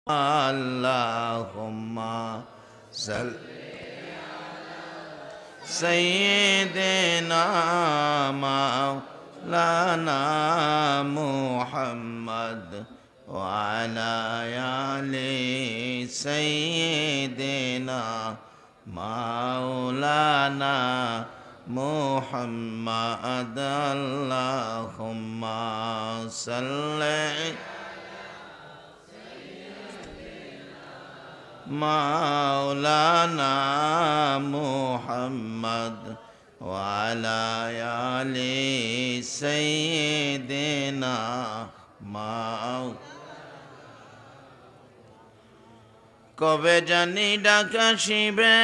আল্লাহুম্মা সাইয়্যিদিনা মাওলানা মুহাম্মদ ওয়া আলা আলি সাইয়্যিদিনা মাওলানা মুহাম্মদ আল্লাহুম্মা সাল্লি মাওলানা মুহাম্মদ ওয়া আলা আলি সাইয়্যিদিনা কবে জানি ডাকাশিবে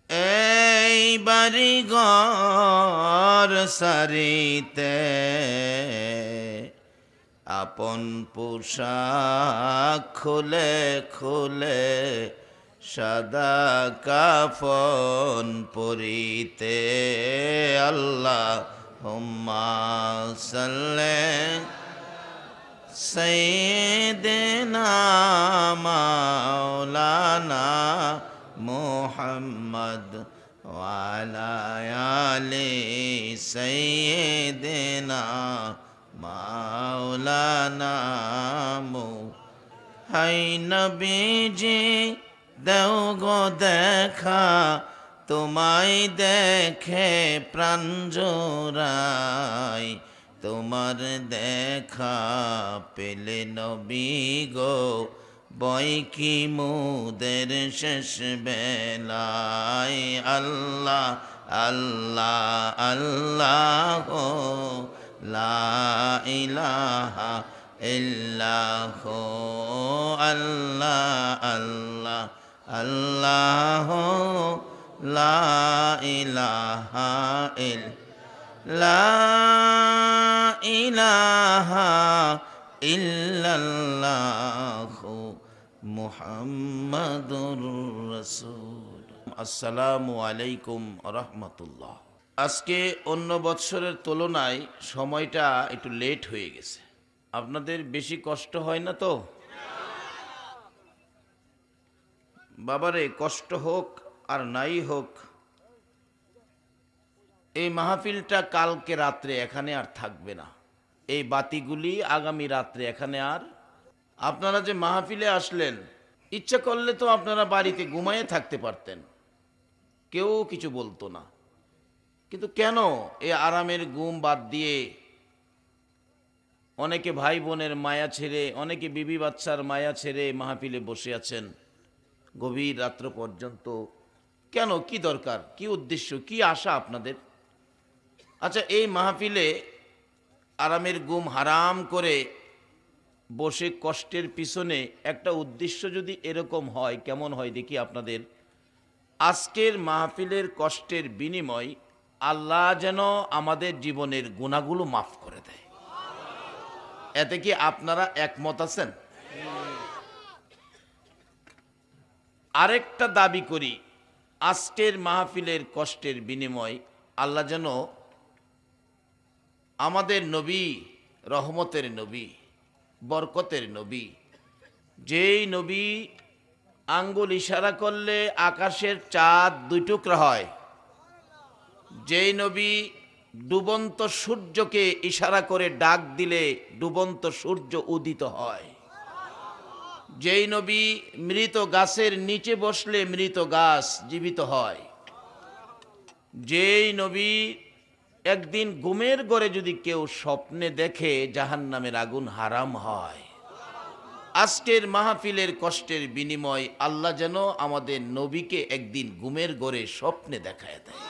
এই বাড়ি ঘর সারিতে আপন পোশাক খুলে খুলে সাদা কাফন পরিতে আল্লাহুম্মা সাল্লি সাইয়্যিদিনা মাওলানা মুহাম্মদ ওয়া আলা আলি সাইয়্যিদিনা মাওলানা হাই নবীজি দেও গো দেখা তোমায় দেখে প্রাণ জোড়ায় তোমার দেখা পেলে নবী গো বই কি মুদের শেষ বেলায় আল্লাহ আল্লাহ আল্লাহ লা ইলাহা ইল্লাল্লাহ আল্লাহ আল্লাহ আল্লাহ লা ইলাহা লা ইলাহা ইল্লাল্লাহ মুহাম্মাদুর রাসূল। আসসালামু আলাইকুম রাহমাতুল্লাহ। আজকে অন্য বৎসরের তুলনায় সময়টা একটু লেট হয়ে গেছে। আপনাদের বেশি কষ্ট হয় না তো? বাবারে, কষ্ট হোক আর নাই হোক, এই মাহফিলটা কালকে রাত্রে এখানে আর থাকবে না। এই বাতিগুলি আগামী রাত্রে এখানে আর, আপনারা যে মাহফিলে আসলেন, ইচ্ছা করলে তো আপনারা বাড়িতে ঘুমায়ে থাকতে পারতেন, কেউ কিছু বলতো না। কিন্তু কেন এই আরামের ঘুম বাদ দিয়ে অনেকে ভাই বোনের মায়া ছেড়ে, অনেকে বিবি বাচ্চার মায়া ছেড়ে মাহফিলে বসে আছেন গভীর রাত্র পর্যন্ত? কেন? কি দরকার? কি উদ্দেশ্য? কি আশা আপনাদের? আচ্ছা, এই মাহফিলে আরামের ঘুম হারাম করে বসে কষ্টের পিছনে একটা উদ্দেশ্য যদি এরকম হয়, কেমন হয় দেখি আপনাদের? আজকের মাহফিলের কষ্টের বিনিময় আল্লাহ যেন আমাদের জীবনের গুনাহগুলো মাফ করে দেয়। এতে কি আপনারা একমত আছেন? আরেকটা দাবি করি, আজকের মাহফিলের কষ্টের বিনিময় আল্লাহ যেন আমাদের নবী, রহমতের নবী, বরকতের নবী, যেই নবী আঙ্গুল ইশারা করলে আকাশের চাঁদ দুই টুকরা হয়, যেই নবী ডুবন্ত সূর্যকে ইশারা করে ডাক দিলে ডুবন্ত সূর্য উদিত হয়, যেই নবী মৃত গাছের নিচে বসলে মৃত গাছ জীবিত হয়, যেই নবী একদিন ঘুমের ঘরে যদি কেউ স্বপ্নে দেখে জাহান্নামের আগুন হারাম হয়, আজকের মাহফিলের কষ্টের বিনিময় আল্লাহ যেন আমাদের নবীকে একদিন ঘুমের ঘরে স্বপ্নে দেখায় দেয়।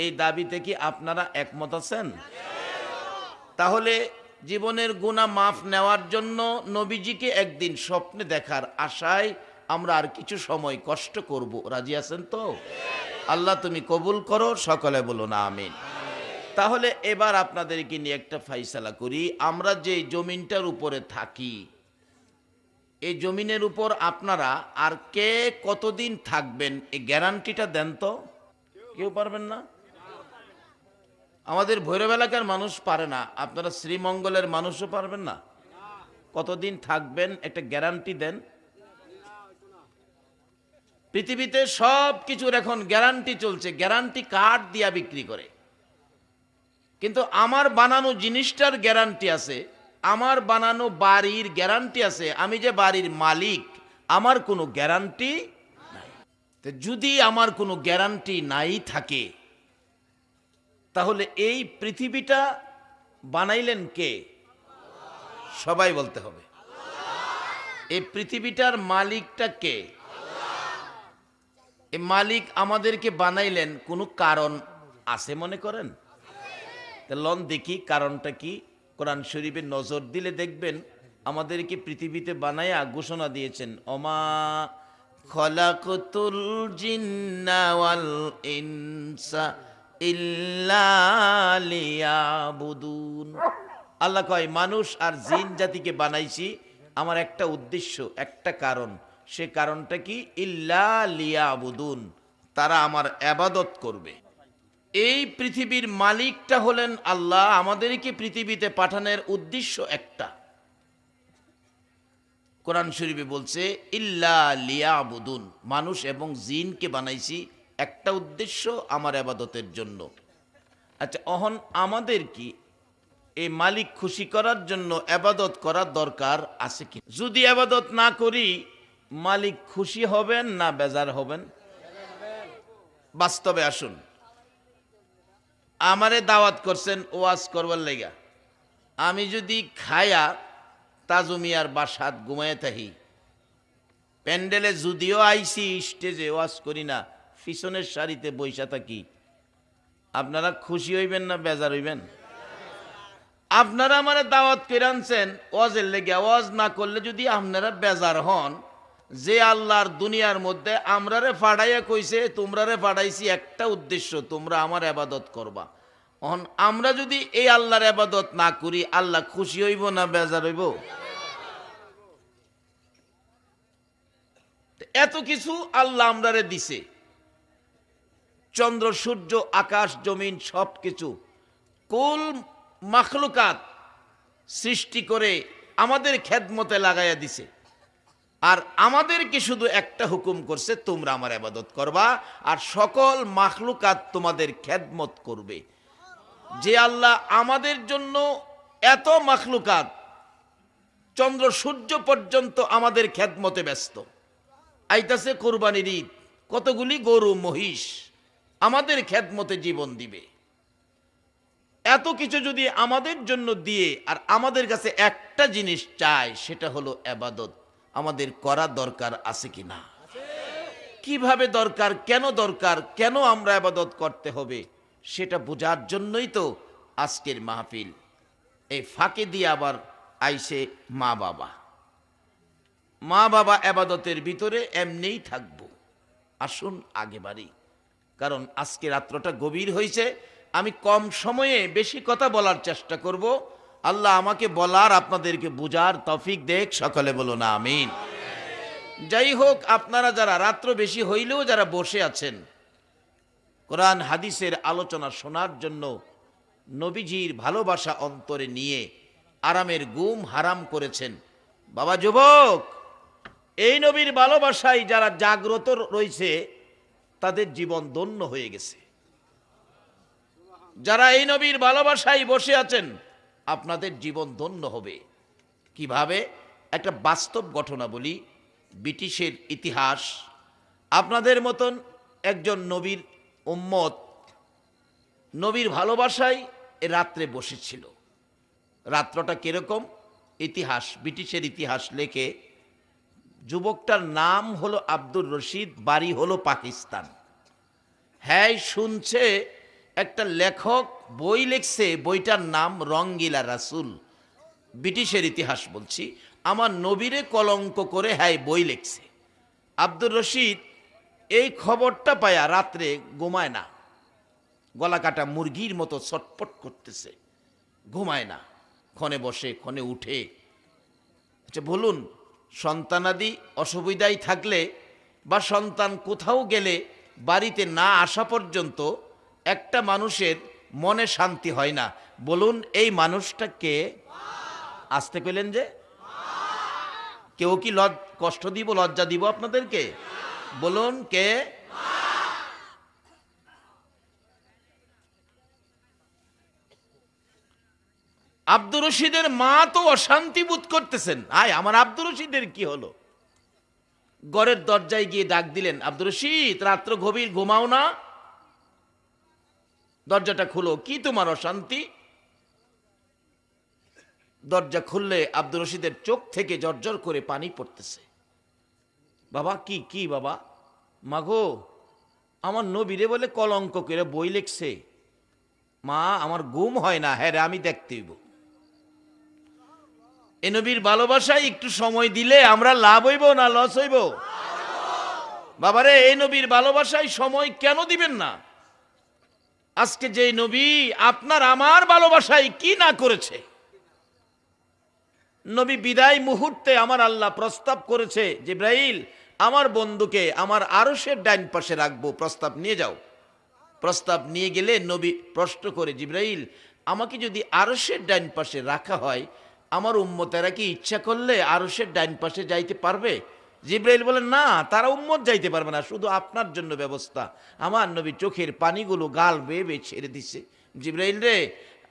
এই দাবিতে কি আপনারা একমত আছেন? তাহলে জীবনের গুনাহ মাফ নেওয়ার জন্য নবীজিকে একদিন স্বপ্নে দেখার আশায় আমরা আর কিছু সময় কষ্ট করব। রাজি আছেন তো? আল্লাহ তুমি কবুল করো, সকলে বলো না আমিন। তাহলে এবার আপনাদেরকে নিয়ে একটা ফাইসালা করি। আমরা যে জমিনটার উপরে থাকি, এই জমিনের উপর আপনারা আর কে কতদিন থাকবেন এই গ্যারান্টিটা দেন তো? কেউ পারবেন না? আমাদের ভৈরব এলাকার মানুষ পারে না, আপনারা শ্রীমঙ্গলের মানুষও পারবেন না? কতদিন থাকবেন একটা গ্যারান্টি দেন। পৃথিবীতে সব কিছুর এখন গ্যারান্টি চলছে, গ্যারান্টি কার্ড দিয়া বিক্রি করে, কিন্তু আমার বানানো জিনিসটার গ্যারান্টি আছে, আমার বানানো বাড়ির গ্যারান্টি আছে, আমি যে বাড়ির মালিক আমার কোনো গ্যারান্টি নাই। তো যদি আমার কোনো গ্যারান্টি নাই থাকে তাহলে এই পৃথিবীটা বানাইলেন কে? সবাই বলতে হবে। এই পৃথিবীটার মালিকটা কে? এই মালিক আমাদেরকে বানাইলেন কোনো কারণ আছে মনে করেন? লন দেখি কারণটা কি। কোরআন শরীফে নজর দিলে দেখবেন আমাদেরকে পৃথিবীতে বানায়া ঘোষণা দিয়েছেন, ওমা খলাকতুল জিন্না ওয়াল ইনসা ইল্লা লিয়াবুদুন। আল্লাহ কয় মানুষ আর জিন জাতিকে বানাইছি আমার একটা উদ্দেশ্য, একটা কারণ। সে কারণটা কি? ইল্লা লিয়াবুদুন, তারা আমার ইবাদত করবে। এই পৃথিবীর মালিকটা হলেন আল্লাহ, আমাদেরকে পৃথিবীতে পাঠানোর উদ্দেশ্য একটা। কোরআন শরীফে বলছে ইল্লা লিয়াবুদুন, মানুষ এবং জিনকে বানাইছি একটা উদ্দেশ্য, আমার ইবাদতের জন্য। আচ্ছা, অহন আমাদের কি এই মালিক খুশি করার জন্য ইবাদত করার দরকার আছে কি? যদি ইবাদত না করি মালিক খুশি হবেন না বেজার হবেন? বাস্তবে আসুন, আমারে দাওয়াত করছেন ওয়াজ করবার লেগা, আমি যদি খায়া তাজুমিয়ার বাসাত ঘুমায় থাকি, প্যান্ডেলে যদিও আইসি স্টেজে ওয়াজ করি না, পিছনের সারিতে বইসা থাকি, আপনারা খুশি হইবেন না বেজার হইবেন? আপনারা আমারে দাওয়াত করে আনছেন ওয়াজের লেগে, ওয়াজ না করলে যদি আপনারা বেজার হন, যে আল্লাহর দুনিয়ার মধ্যে আমরারে ফাড়াইয়া কইছে তোমরারে ফাড়াইছি একটা উদ্দেশ্য, তোমরা আমার ইবাদত করবা, আমরা যদি এই আল্লাহর ইবাদত না করি আল্লাহ খুশি হইব না বেজার হইব? এত কিছু আল্লাহ আমরারে দিছে, চন্দ্র সূর্য আকাশ জমিন সব কিছু, কুল মাখলুকাত সৃষ্টি করে আমাদের খেদমতে লাগাইয়া দিছে, আর আমাদেরকে শুধু একটা হুকুম করছে, তোমরা আমার ইবাদত করবা আর সকল মাখলুকাত তোমাদের খেদমত করবে। যে আল্লাহ আমাদের জন্য এত মাখলুকাত, চন্দ্র সূর্য পর্যন্ত আমাদের খেদমতে ব্যস্ত, আইতাছে কোরবানির ঈদ, কতগুলি গরু মহিষ আমাদের খেদমতে জীবন দিবে, এত কিছু যদি আমাদের জন্য দিয়ে আর আমাদের কাছে একটা জিনিস চায়, সেটা হলো ইবাদত, আমাদের করা দরকার আছে কি না? কিভাবে দরকার, কেন দরকার, কেন আমরা ইবাদত করতে হবে, সেটা বোঝার জন্যই তো আজকের মাহফিল। এই ফাঁকে দিয়ে আবার আইসে মা বাবা, মা বাবা ইবাদতের ভিতরে এমনিই থাকবো। আসুন আগে বাড়ি, কারণ আজকে রাত্রটা গভীর হয়েছে, আমি কম সময়ে বেশি কথা বলার চেষ্টা করব। আল্লাহ আমাকে বলার আপনাদেরকে বুঝার তৌফিক দেখ, সকলে বলুন আমিন। যাই হোক, আপনারা যারা রাত্র বেশি হইলেও যারা বসে আছেন কোরআন হাদিসের আলোচনা শোনার জন্য, নবীজির ভালোবাসা অন্তরে নিয়ে আরামের ঘুম হারাম করেছেন, বাবা যুবক, এই নবীর ভালোবাসায় যারা জাগ্রত রয়েছে তাদের জীবন ধন্য হয়ে গেছে। যারা এই নবীর ভালোবাসায় বসে আছেন আপনাদের জীবন ধন্য হবে। কিভাবে? একটা বাস্তব ঘটনা বলি, ব্রিটিশের ইতিহাস। আপনাদের মতন একজন নবীর উম্মত নবীর ভালোবাসায় এ রাত্রে বসেছিল। রাত্রটা কিরকম? ইতিহাস, ব্রিটিশের ইতিহাস লেখে, যুবকটার নাম হলো আব্দুর রশিদ, বাড়ি হলো পাকিস্তান। হ্যাঁ, শুনছে একটা লেখক বই লিখছে, বইটার নাম রঙ্গিলা রাসূল। ব্রিটিশের ইতিহাস বলছি, আমার নবীরে কলঙ্ক করে হ্যাঁ বই লিখছে। আব্দুর রশিদ এই খবরটা পায়া রাত্রে ঘুমায় না, গলা কাটা মুরগির মতো ছটপট করতেছে, ঘুমায় না, ক্ষণে বসে ক্ষণে উঠে। আচ্ছা বলুন, সন্তানাদি অসুবিধায় থাকলে বা সন্তান কোথাও গেলে বাড়িতে না আসা পর্যন্ত একটা মানুষের মনে শান্তি হয় না। বলুন এই মানুষটাকে আসতে কইলেন যে কেউ কি কষ্ট দিব, লজ্জা দিব আপনাদেরকে? বলুন কে? আব্দুর রশিদের মা তো অশান্তি বোধ করতেছেন, আমার আব্দুর রশিদের কি হলো? ঘরের দরজায় গিয়ে ডাক দিলেন, আব্দুর রশিদ রাত্র গভীর, ঘুমাও না? দরজাটা খুলো, কি তোমার অশান্তি? দরজা খুললে আব্দুর রশিদের চোখ থেকে জর্জর করে পানি পড়তেছে। বাবা কি কি বাবা? মাগো আমার নবীরে বলে কলঙ্ক করে বই লিখছে, মা আমার ঘুম হয় না। হ্যাঁ রে, আমি দেখতে হইব। এ নবীর ভালোবাসায় একটু সময় দিলে আমরা লাভ হইব না লস হইব? বাবারে এই নবীর ভালোবাসায় সময় কেন দিবেন না? আজকে যে নবী আপনার আমার ভালোবাসায় কি না করেছে। নবী বিদায় মুহূর্তে আমার আল্লাহ প্রস্তাব করেছে, জিবরাইল আমার বন্ধুকে আমার আরশের ডাইন পাশে রাখবো, প্রস্তাব নিয়ে যাও। প্রস্তাব নিয়ে গেলে নবী প্রশ্ন করে, জিবরাইল আমাকে যদি আরশের ডাইন পাশে রাখা হয়, আমার উম্মতেরা কি ইচ্ছা করলে আরশের ডাইন পাশে যাইতে পারবে? জিবরাইল বলেন, না, তারা উম্মত যাইতে পারবে না, শুধু আপনার জন্য ব্যবস্থা। আমার নবী চোখের পানিগুলো গাল বেয়ে বেয়ে ছেড়ে দিছে। জিবরাইল রে,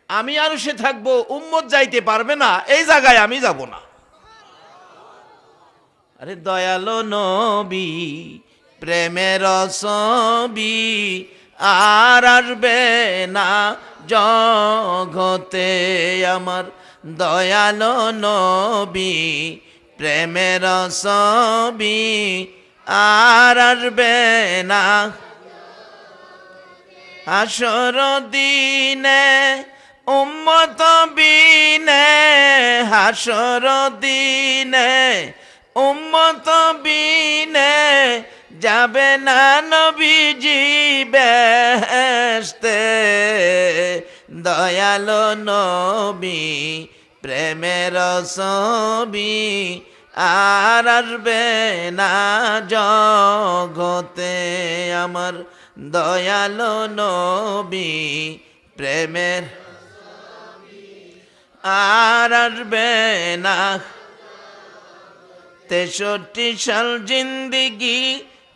আমি আরশে থাকবো, উম্মত যাইতে পারবে না, এই জায়গায় আমি যাব না। আরে দয়ালো নবী প্রেমের ছবি আর আসবে না জগতে, আমার দয়ালো নবী প্রেমের ছবি আর আসবে না। হাসর দিনে উম্মত বিনে, হাসর দিনে উম্মত বিনে যাবে না নবীজি বেহেশতে। দয়ালো নবী প্রেমের ছবি আর আসবে না জগতে, আমার দয়ালো নবী প্রেমের আর আসবে না। 63 সাল জিন্দিগি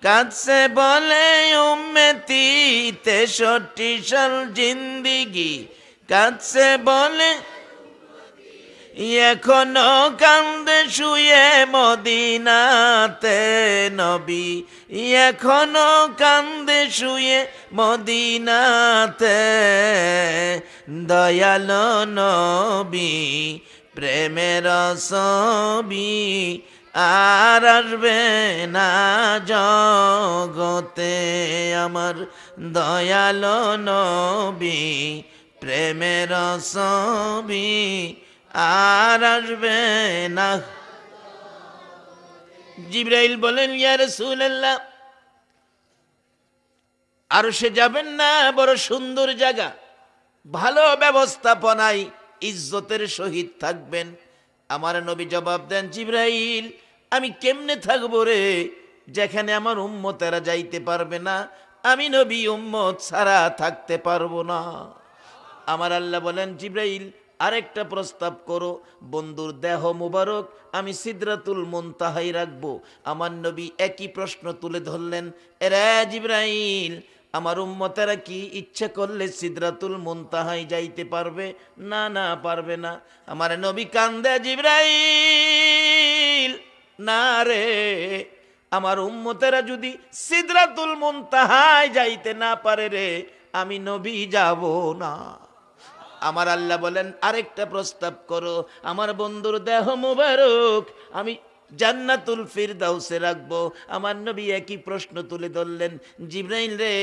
কাছে বলে উম্মতি, 63 সাল জিন্দিগি কাছে বলে, এখনো কান্দে শুয়ে মদিনাতে নবী, এখনো কান্দে শুয়ে মদিনাতে। দয়ালো নবী প্রেমের ছবি আর আসবে না জগতে, আমার দয়ালো নবী প্রেমের ছবি আর আসবে না। জিবরাইল বলেন, ইয়া রাসূলুল্লাহ আরশে যাবেন না, বড় সুন্দর জায়গা, ভালো ব্যবস্থাপনায় ইজ্জতের সহিত থাকবেন। আমার নবী জবাব দেন, জিবরাইল আমি কেমনে থাকবো রে, যেখানে আমার উম্মতেরা যাইতে পারবে না, আমি নবী উম্মত ছাড়া থাকতে পারবো না। আমার আল্লাহ বলেন, জিবরাইল আরেকটা প্রস্তাব করো, বন্ধুর দেহ মুবারক আমি সিদরাতুল মুনতাহায় রাখবো। আমার নবী একই প্রশ্ন তুলে ধরলেন, এরে জিবরাইল আমার উম্মতেরা কি ইচ্ছা করলে সিদরাতুল মুনতাহায় যাইতে পারবে? না না, পারবে না। আমার নবী কান্দে, জিবরাইল না রে, আমার উম্মতেরা যদি সিদরাতুল মুনতাহায় যাইতে না পারে রে, আমি নবী যাব না। আমার আল্লাহ বলেন, আরেকটা প্রস্তাব করো, আমার বন্ধুর দেহ মুবারক আমি জান্নাতুল ফিরদাউসে রাখবো। আমার নবী একই প্রশ্ন তুলে ধরলেন, জিবরাইল রে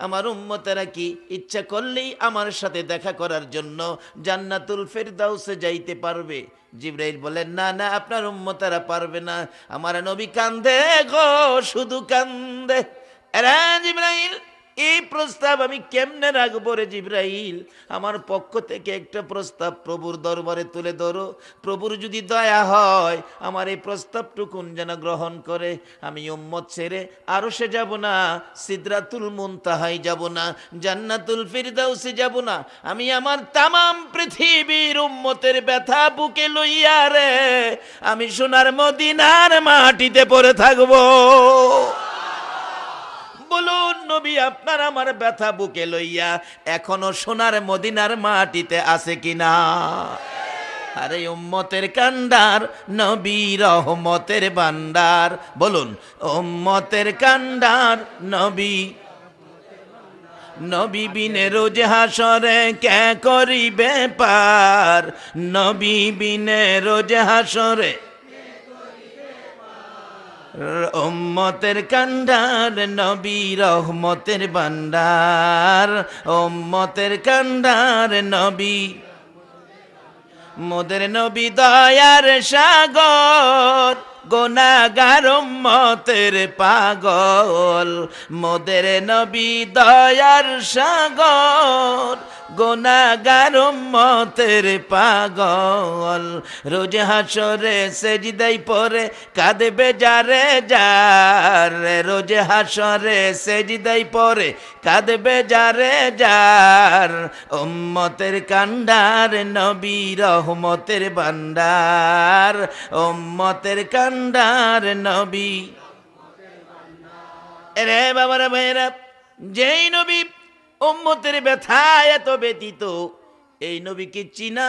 আমার উম্মতেরা কি ইচ্ছা করলেই আমার সাথে দেখা করার জন্য জান্নাতুল ফিরদাউসে যাইতে পারবে? জিবরাইল বলেন, না না, আপনার উম্মতেরা পারবে না। আমার নবী কান্দে গো, শুধু কান্দে। এরা জিবরাইল এই প্রস্তাব আমি কেমনে রাখবো রে জিবরাইল? আমার পক্ষ থেকে একটা প্রস্তাব প্রভুর দরবারে তুলে ধরো। প্রভুর যদি দয়া হয় আমার এই প্রস্তাবটুকুন যেন গ্রহণ করে, আমি উম্মত ছেড়ে আরশে যাব না, সিদরাতুল মুনতাহায় যাব না, জান্নাতুল ফিরদাউসে যাব না। আমি আমার তামাম পৃথিবীর উম্মতের ব্যথা বুকে লইয়া রে আমি সোনার মদিনার মাটিতে পড়ে থাকবো। বলুন নবী, আপনার আমার ব্যথা বুকে লইয়া এখনো সোনার মদিনার মাটিতে আছে কিনা? আরে উম্মতের কান্ডার নবী রহমতের ভান্ডার, বলুন উম্মতের কান্ডার নবী। নবী বিনে রোজ হাসরে কে করিবে পার, নবী বিনে রোজ হাসরে উম্মতের কান্ডার নবী রহমতের ভান্ডার, উম্মতের কান্ডার নবী। মোদের নবী দয়ার সাগর, গুনাহগার উম্মতের পাগল। মোদের নবী দয়ার সাগর, গুনাহগার উম্মতের পাগল। রোজ হাসরে সেজদায় পড়ে কাঁদবে যারে যার, রোজ হাসরে সেজদায় পড়ে কাঁদবে যারে যার। উম্মতের কান্ডার নবী রহমতের ভান্ডার, উম্মতের কান্ডার নবী। রে বাবারা ভাইরা, যেই নবী উম্মতের ব্যথায় এত ব্যতীত, এই নবীকে চিনা,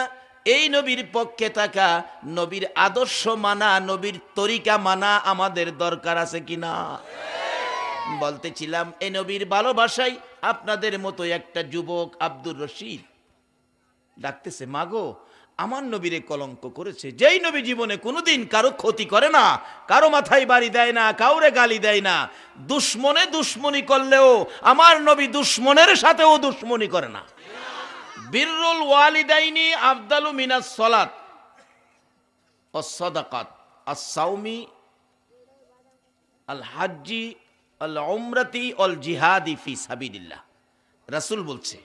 এই নবীর পক্ষে থাকা, নবীর আদর্শ মানা, নবীর তরিকা মানা আমাদের দরকার আছে কিনা? বলতেছিলাম এই নবীর ভালোবাসায় আপনাদের মতো একটা যুবক আব্দুর রশিদ ডাকতেছে, মাগো আমার নবীরে কলঙ্ক করেছে। যেই নবী জীবনে কোনোদিন কারো ক্ষতি করে না, কারো মাথায় বাড়ি দেয় না, কাউরে গালি দেয় না, দুশ্মনে দুশ্মনী করলেও আমার নবী দুশ্মনের সাথেও দুশ্মনী করে না। বিররুল ওয়ালিদাইনি আফদালু মিনাস সালাত ওয়াস সাদাকাত আস সাওমি আল হাজ্জি আল উমরাতি আল জিহাদি ফি সাবিলিল্লাহ। রাসূল বলছে,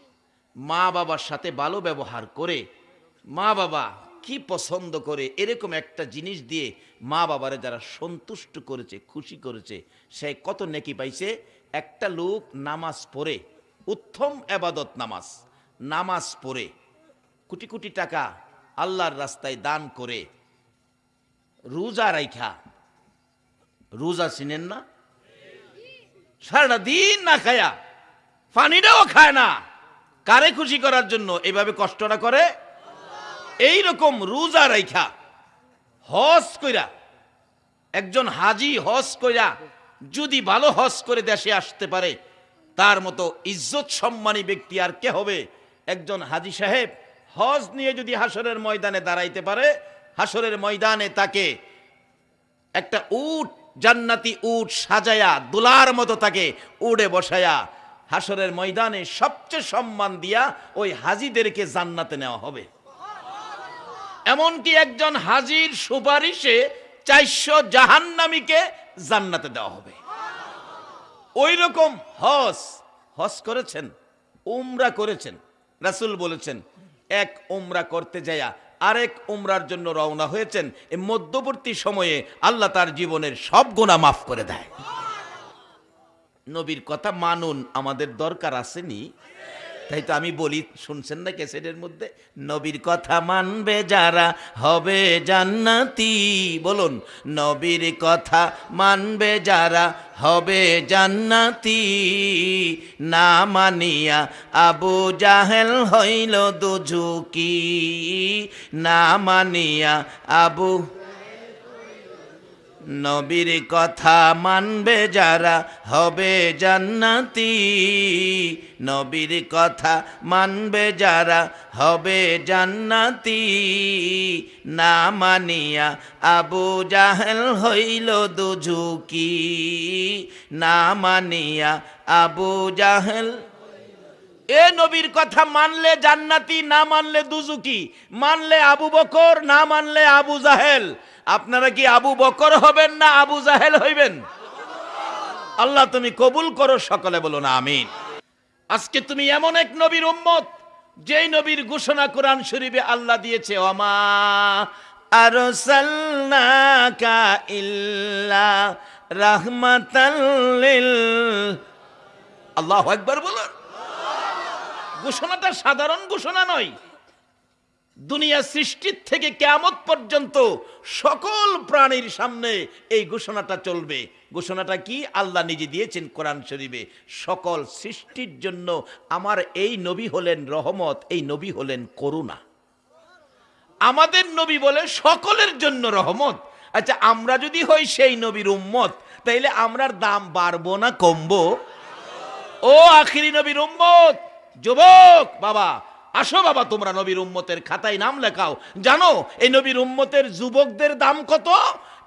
মা বাবার সাথে ভালো ব্যবহার করে, মা বাবা কি পছন্দ করে এরকম একটা জিনিস দিয়ে মা বাবারে যারা সন্তুষ্ট করেছে, খুশি করেছে, সে কত নেকি পাইছে। একটা লোক নামাজ পড়ে, উত্তম ইবাদত নামাজ, নামাজ পড়ে কোটি কোটি টাকা আল্লাহর রাস্তায় দান করে, রোজা রাইখা, রোজা চিনেন না, সারাটা দিন না খায়া, পানিটাও খায় না, কারে খুশি করার জন্য এইভাবে কষ্টটা করে। এইরকম রোজা রাইখা হজ কইরা, একজন হাজি হজ কইরা যদি ভালো হজ করে দেশে আসতে পারে, তার মতো ইজ্জত সম্মানী ব্যক্তি আর কে হবে? একজন হাজি সাহেব হজ নিয়ে যদি হাসরের ময়দানে দাঁড়াইতে পারে, হাসরের ময়দানে তাকে একটা উট, জান্নাতি উট সাজায়া দুলার মতো তাকে উড়ে বসায়া হাসরের ময়দানে সবচেয়ে সম্মান দিয়া ওই হাজিদেরকে জান্নাতে নেওয়া হবে। এমনকি একজন হাজির সুপারিশে 400 জাহান্নামীকে জান্নাতে দেওয়া হবে। ওই রকম হজ করেছেন, উমরা করেছেন। রাসূল বলেছেন, এক উমরা করতে যায়া আরেক উমরার জন্য রওনা হয়েছেন, এই মধ্যবর্তী সময়ে আল্লাহ তার জীবনের সব গুনাহ মাফ করে দেয়। নবীর কথা মানুন, আমাদের দরকার আসেনি? তাই তো আমি বলি, শুনছেন না ক্যাসেটের মধ্যে, নবীর কথা মানবে যারা হবে জান্নাতি। বলুন, নবীর কথা মানবে যারা হবে জান্নাতি। না মানিয়া আবু জাহেল হইল দুজুকি, না মানিয়া আবু। নবীর কথা মানবে যারা হবে জান্নাতি, নবীর কথা মানবে যারা হবে জান্নাতি। না মানিয়া আবু জাহেল হইল দুজুকি, না মানিয়া আবু জাহেল। এ নবীর কথা মানলে জান্নাতি, না মানলে দুজুকি। মানলে আবু বকর, না মানলে আবু জাহেল। আপনারা কি আবু বকর হবেন না আবু জাহেল হইবেন? আল্লাহ তুমি কবুল করো, সকলে বলুন আমিন। আজকে তুমি এমন এক নবীর উম্মত, যেই নবীর ঘোষণা কোরআন শরীফে আল্লাহ দিয়েছে, ওমা আরসালনাকা ইল্লা রাহমাতাল লিল। আল্লাহু আকবার বলুন। ঘোষণাটা সাধারণ ঘোষণা নয়। দুনিয়া সৃষ্টির থেকে কিয়ামত পর্যন্ত সকল প্রাণীর সামনে এই ঘোষণাটা চলবে। ঘোষণাটা কি? আল্লাহ নিজে দিয়েছেন কোরআন শরীফে। সকল সৃষ্টির জন্য আমার এই নবী হলেন রহমত, এই নবী হলেন করুণা। আমাদের নবী বলে সকলের জন্য রহমত। আচ্ছা, আমরা যদি হই সেই নবীর উম্মত, তাইলে আমরার দাম বাড়বো না কমবো? ও আখিরি নবীর উম্মত, যুবক বাবা, আসো বাবা, তোমরা নবীর উম্মতের খাতায় নাম লেখাও। জানো এই নবীর উম্মতের যুবকদের দাম কত?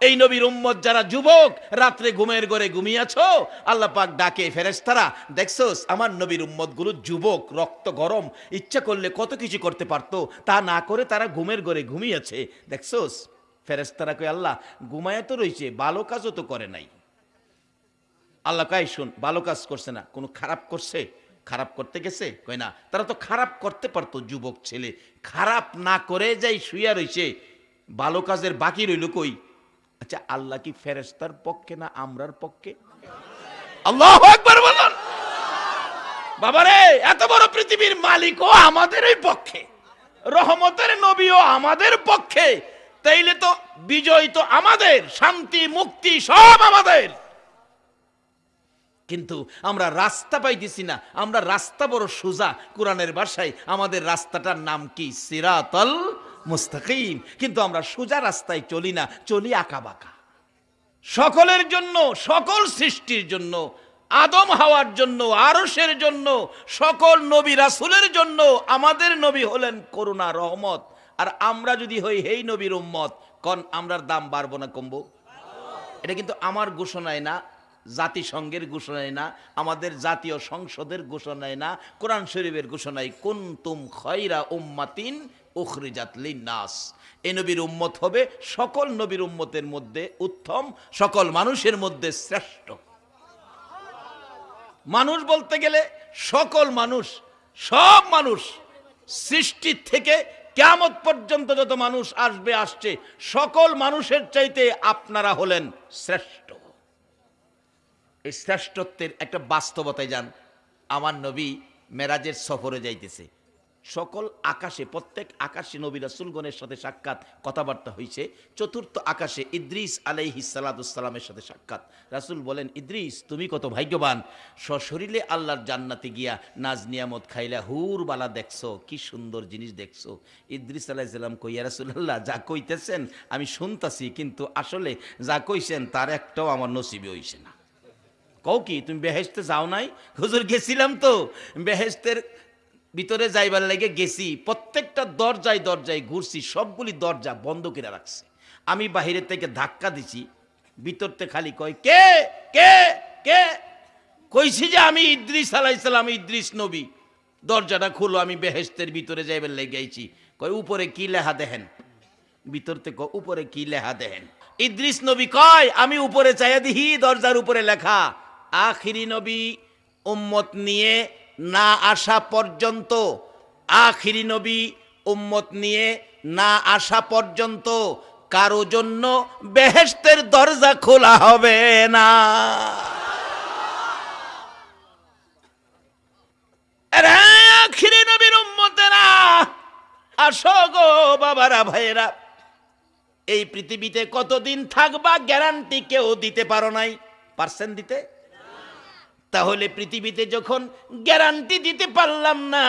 এই নবীর উম্মত যারা যুবক, রাত্রে ঘুমের ঘরে ঘুমিয়েছো, আল্লাহ পাক ডাকে, ফেরেশতারা দেখছোস আমার নবীর উম্মতগুলো যুবক, রক্ত গরম, ইচ্ছা করলে কত কিছু করতে পারতো, তা না করে তারা ঘুমের ঘরে ঘুমিয়েছে, দেখছোস? ফেরেশতারা কই, আল্লাহ ঘুমায় তো রয়েছে, ভালো কাজও তো করে নাই। আল্লাহ কয়, শুন, ভালো কাজ করছে না, কোনো খারাপ করছে? খারাপ করতে গেছে? কয় না, তারা তো খারাপ করতে পারতো, যুবক ছেলে, খারাপ না করে যাই শুইয়া রইছে, ভালো কাজের বাকি রইল কই? আচ্ছা, আল্লাহ কি ফেরেশতার পক্ষে না আমরার পক্ষে? আল্লাহু আকবার বলুন। বাবারে, এত বড় পৃথিবীর মালিকও আমাদেরই পক্ষে, রহমতের নবীও আমাদের পক্ষে, তাইলে তো বিজয় তো আমাদের, শান্তি মুক্তি সব আমাদের। কিন্তু আমরা রাস্তা পাইতেছি না। আমরা রাস্তা বড় সোজা, কোরআনের ভাষায় আমাদের রাস্তাটার নাম কি? সিরাতাল মুস্তাকিম। কিন্তু আমরা সোজা রাস্তায় চলি না, চলি আঁকাবাঁকা। সকলের জন্য, সকল সৃষ্টির জন্য, আদম হাওয়ার জন্য, আরশের জন্য, সকল নবী রাসূলের জন্য আমাদের নবী হলেন করুণা, রহমত। আর আমরা যদি হই এই নবীর উম্মত, কোন আমরার দাম বাড়বো না কমবো? এটা কিন্তু আমার ঘোষণায় না, জাতিসংঘের ঘোষণায় না, আমাদের জাতীয় সংসদের ঘোষণায় না, কোরআন শরীফের ঘোষণায়, কুনতুম খায়রা উম্মাতিন উখরিজাত লিন্নাস। এই নবীর উম্মত হবে সকল নবীর উম্মতের মধ্যে উত্তম, সকল মানুষের মধ্যে শ্রেষ্ঠ। মানুষ বলতে গেলে সকল মানুষ, সব মানুষ, সৃষ্টির থেকে কিয়ামত পর্যন্ত যত মানুষ আসবে, আসছে, সকল মানুষের চাইতে আপনারা হলেন শ্রেষ্ঠ। এই শ্রেষ্ঠত্বের একটা বাস্তবতায় যান। আমার নবী মেরাজের সফরে যাইতেছে, সকল আকাশে, প্রত্যেক আকাশে নবী রাসূলগণের সাথে সাক্ষাৎ, কথাবার্তা হয়েছে। চতুর্থ আকাশে ইদ্রিস আলাইহিস সালামের সাথে সাক্ষাৎ। রাসূল বলেন, ইদ্রিস তুমি কত ভাগ্যবান, সশরীরে আল্লাহর জান্নাতে গিয়া নাজ নিয়ামত খাইলা, হুর বালা দেখছো, কি সুন্দর জিনিস দেখছো। ইদ্রিস আলাইহিস সালাম কই, ইয়া রাসূলুল্লাহ, যা কইতেছেন আমি শুনতাছি, কিন্তু আসলে যা কইছেন তার একটাও আমার নসিবে হইছে না। কও কি, তুমি বেহেশতে যাও নাই? হুজুর গেছিলাম তো, বেহেশতের ভিতরে যাইবার লাগে গেছি, প্রত্যেকটা দরজায় দরজায় ঘুরছি, সবগুলি দরজা বন্ধ করে রাখছে। আমি বাহিরে থেকে ধাক্কা দিছি, ভিতরতে খালি কয়, কে কে কে? কইছি যে আমি ইদ্রিস আলাইহিস সালাম, ইদ্রিস নবী। দরজাটা খুলো, আমি বেহেশতের ভিতরে যাইবার লেগে আইছি। কয়, উপরে কি লেখা দেখেন? ভিতর থেকে উপরে কি লেখা দেখেন? ইদ্রিস নবী কয়, আমি উপরে চাইয়া দিহি, দরজার উপরে লেখা, আখিরি নবী উম্মত নিয়ে না আসা পর্যন্ত, আখিরি নবী উম্মত নিয়ে না আসা পর্যন্ত কারো জন্য বেহেশতের দরজা খোলা হবে না। আরে আখিরি নবীর উম্মতেরা, আসো গো বাবারা, ভাইয়েরা, এই পৃথিবীতে কতদিন থাকবা গ্যারান্টি কেউ দিতে পারো নাই। পারছেন দিতে? তাহলে পৃথিবীতে যখন গ্যারান্টি দিতে পারলাম না,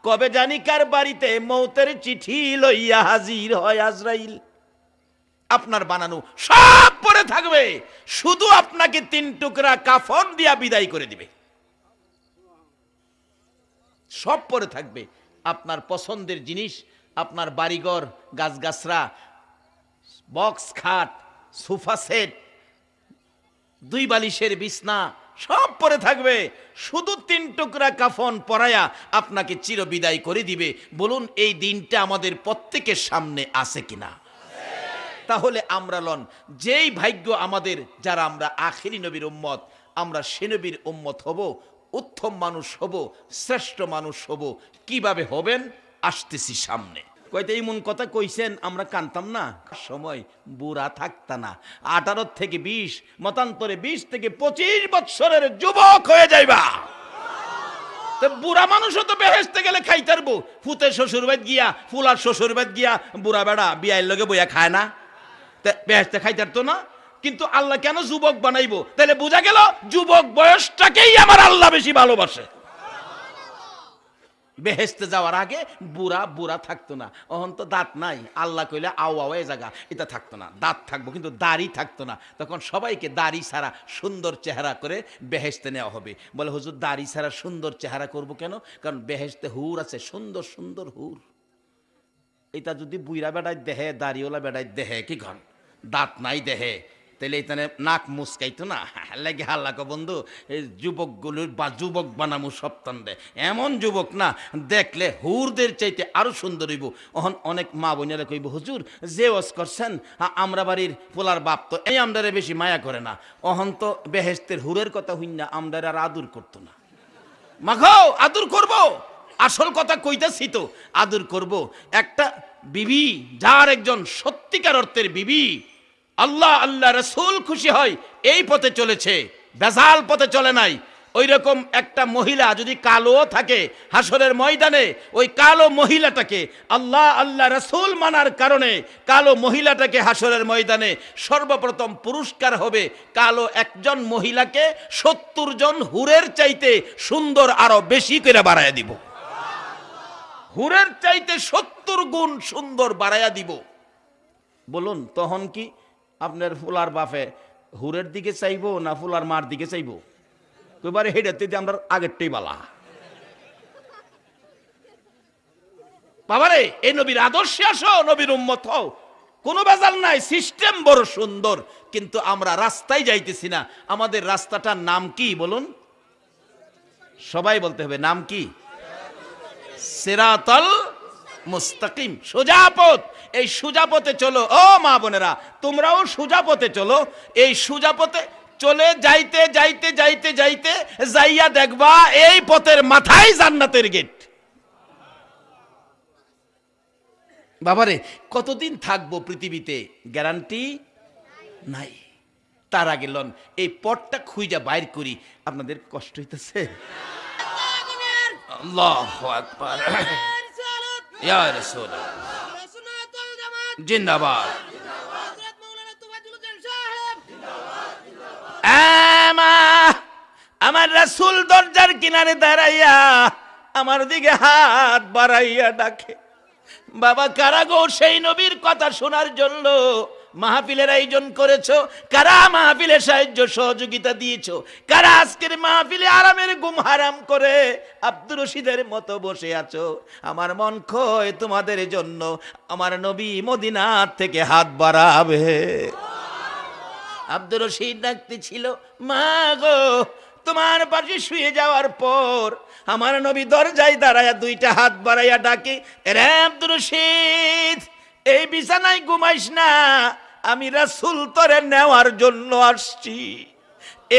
কবে জানি কার বাড়িতে মৌতের চিঠি লইয়া হাজির হয় আজরাইল। আপনার বানানো সব পরে থাকবে, শুধু আপনাকে 3 টুকরা কাফন দিয়া বিদায় করে দিবে। সব পরে থাকবে, আপনার পছন্দের জিনিস, আপনার বাড়িঘর, গাছগাছরা, বক্স খাট, সোফা সেট, 2 বালিশের বিছনা, সব পরে থাকবে, শুধু 3 টুকরা কাফন পরায়া আপনাকে চির বিদায় করে দিবে। বলুন, এই দিনটা আমাদের প্রত্যেকের সামনে আছে কিনা? তাহলে আমরা লন, যেই ভাগ্য আমাদের, যারা আমরা আখিরি নবীর উম্মত, আমরা সে নবীর উম্মত হব। উত্তম মানুষ হব, শ্রেষ্ঠ মানুষ হব। কিভাবে হবেন আসতেছি সামনে। কইতে এমন কথা কইছেন আমরা কানতাম না, সময় বুড়া থাকতা না, 18 থেকে 20, মতান্তরে 20 থেকে 25 বছরের যুবক হয়ে যাইবা। তো বুড়া মানুষও তো বেহেশতে গেলে খাইতে পারবো। ফুতের শ্বশুর বাড়ি গিয়া, ফুলার শ্বশুর বাড়ি গিয়া বুড়া বেড়া বিয়াইর লগে বইয়া খায় না, বেহেশতে খাইতে পারতো না। কিন্তু আল্লাহ কেন যুবক বানাইবো? তাহলে বোঝা গেল যুবক বয়সটাকেই আমার আল্লাহ বেশি ভালোবাসে। বেহেশতে যাওয়ার আগে বুড়া বুড়া থাকতো না। অহন তো দাঁত নাই, আল্লাহ কইলে আও আও এ জায়গা এটা থাকতো না, দাঁত থাকবো কিন্তু দাড়ি থাকতো না। তখন সবাইকে দাড়ি ছাড়া সুন্দর চেহারা করে বেহেশতে নেওয়া হবে। বলে হুজুর দাড়ি ছাড়া সুন্দর চেহারা করব কেন? কারণ বেহেশতে হুর আছে, সুন্দর সুন্দর হুর। এটা যদি বুইরা বেড়ায় দেহে, দাড়িওয়ালা বেড়ায় দেহে, কি ঘন দাঁত নাই দেহে, তাহলে এখানে নাক মুসকাইতো না। লাগে হাল্লাকো বন্ধু, এই যুবকগুলোর বা যুবক বানামু সপ্তাহ দেয়, এমন যুবক না দেখলে হুরদের চাইতে আরো সুন্দর হইব। অহন অনেক মা বোনেরা কইব হুজুর যে ওয়াজ করছেন আমরা বাড়ির পোলার বাপ তো এই আমদারে বেশি মায়া করে না। অহন তো বেহেশতের হুরের কথা হইন না, আমদারে আর আদর করতো না। মাখো আদর করব, আসল কথা কইতাছি তো, আদর করব। একটা বিবি যার একজন সত্যিকার অর্থের বিবি, আল্লাহ আল্লাহ রসুল খুশি হয়, এই পথে চলেছে, বেজাল পথে চলে নাই। ওই রকম একটা মহিলা যদি কালো থাকে হাসরের ময়দানে, ওই কালো মহিলাটাকে আল্লাহ আল্লাহ রসুল মানার কারণে কালো মহিলাটাকে হাসরের ময়দানে সর্বপ্রথম পুরস্কার হবে কালো একজন মহিলাকে 70 জন হুরের চাইতে সুন্দর আরো বেশি করে বাড়াইয়া দিব। হুরের চাইতে 70 গুণ সুন্দর বাড়াইয়া দিব। বলুন তখন কি আপনার ফুলার বাপে হুরের দিকে চাইবো না ফুলার মার দিকে চাইবো? এবারে হেডাতে আমরা আগেরটাই বালা। বাবারে এই নবীর আদর্শে আসো, নবীর উম্মত হও, কোনো বেজাল নাই, সিস্টেম বড় সুন্দর, কিন্তু আমরা রাস্তায় যাইতেছি না। আমাদের রাস্তাটার নাম কি বলুন? সবাই বলতে হবে নাম কি? সিরাতাল মুস্তাকিম, সোজা পথ। এই সোজা পথে চলো ও মা বোনেরা, তোমরাও সোজা পথে চলো। এই সোজা পথে চলে যাইতে যাইতে যাইতে যাইতে যাইয়া দেখবা এই পথের মাথায় জান্নাতের গেট। বাবারে কতদিন থাকবো পৃথিবীতে গ্যারান্টি নাই। তার আগে লন এই পথটা খুঁজা বাইর করি। আপনাদের কষ্ট হইতেছে? আল্লাহু আকবার, ইয়া রাসূলুল্লাহ, জিন্দাবাদ। আমার রাসূল দরজার কিনারে দাঁড়াইয়া আমার দিকে হাত বাড়াইয়া ডাকে, বাবা কারা গো সেই নবীর কথা শোনার জন্য মাহফিলের আয়োজন করেছো? কারা মাহফিলে সাহায্য সহযোগিতা দিয়েছো? কারা আজকের মাহফিলে আরামের ঘুম হারাম করে আব্দুর রশিদের মতো বসে আছো? আমার মন খয় তোমাদের জন্য। আমার নবী মদিনা থেকে হাত বাড়াবে। আব্দুর রশিদ ডাকতে ছিল, মা গো তোমার পাশে শুয়ে যাওয়ার পর আমার নবী দরজায় দাঁড়ায়া 2টা হাত বাড়াইয়া ডাকে, রে আব্দুর রশিদ এই বিছানায় ঘুমাইস না, আমি রাসূল তোরে নেওয়ার জন্য আসছি।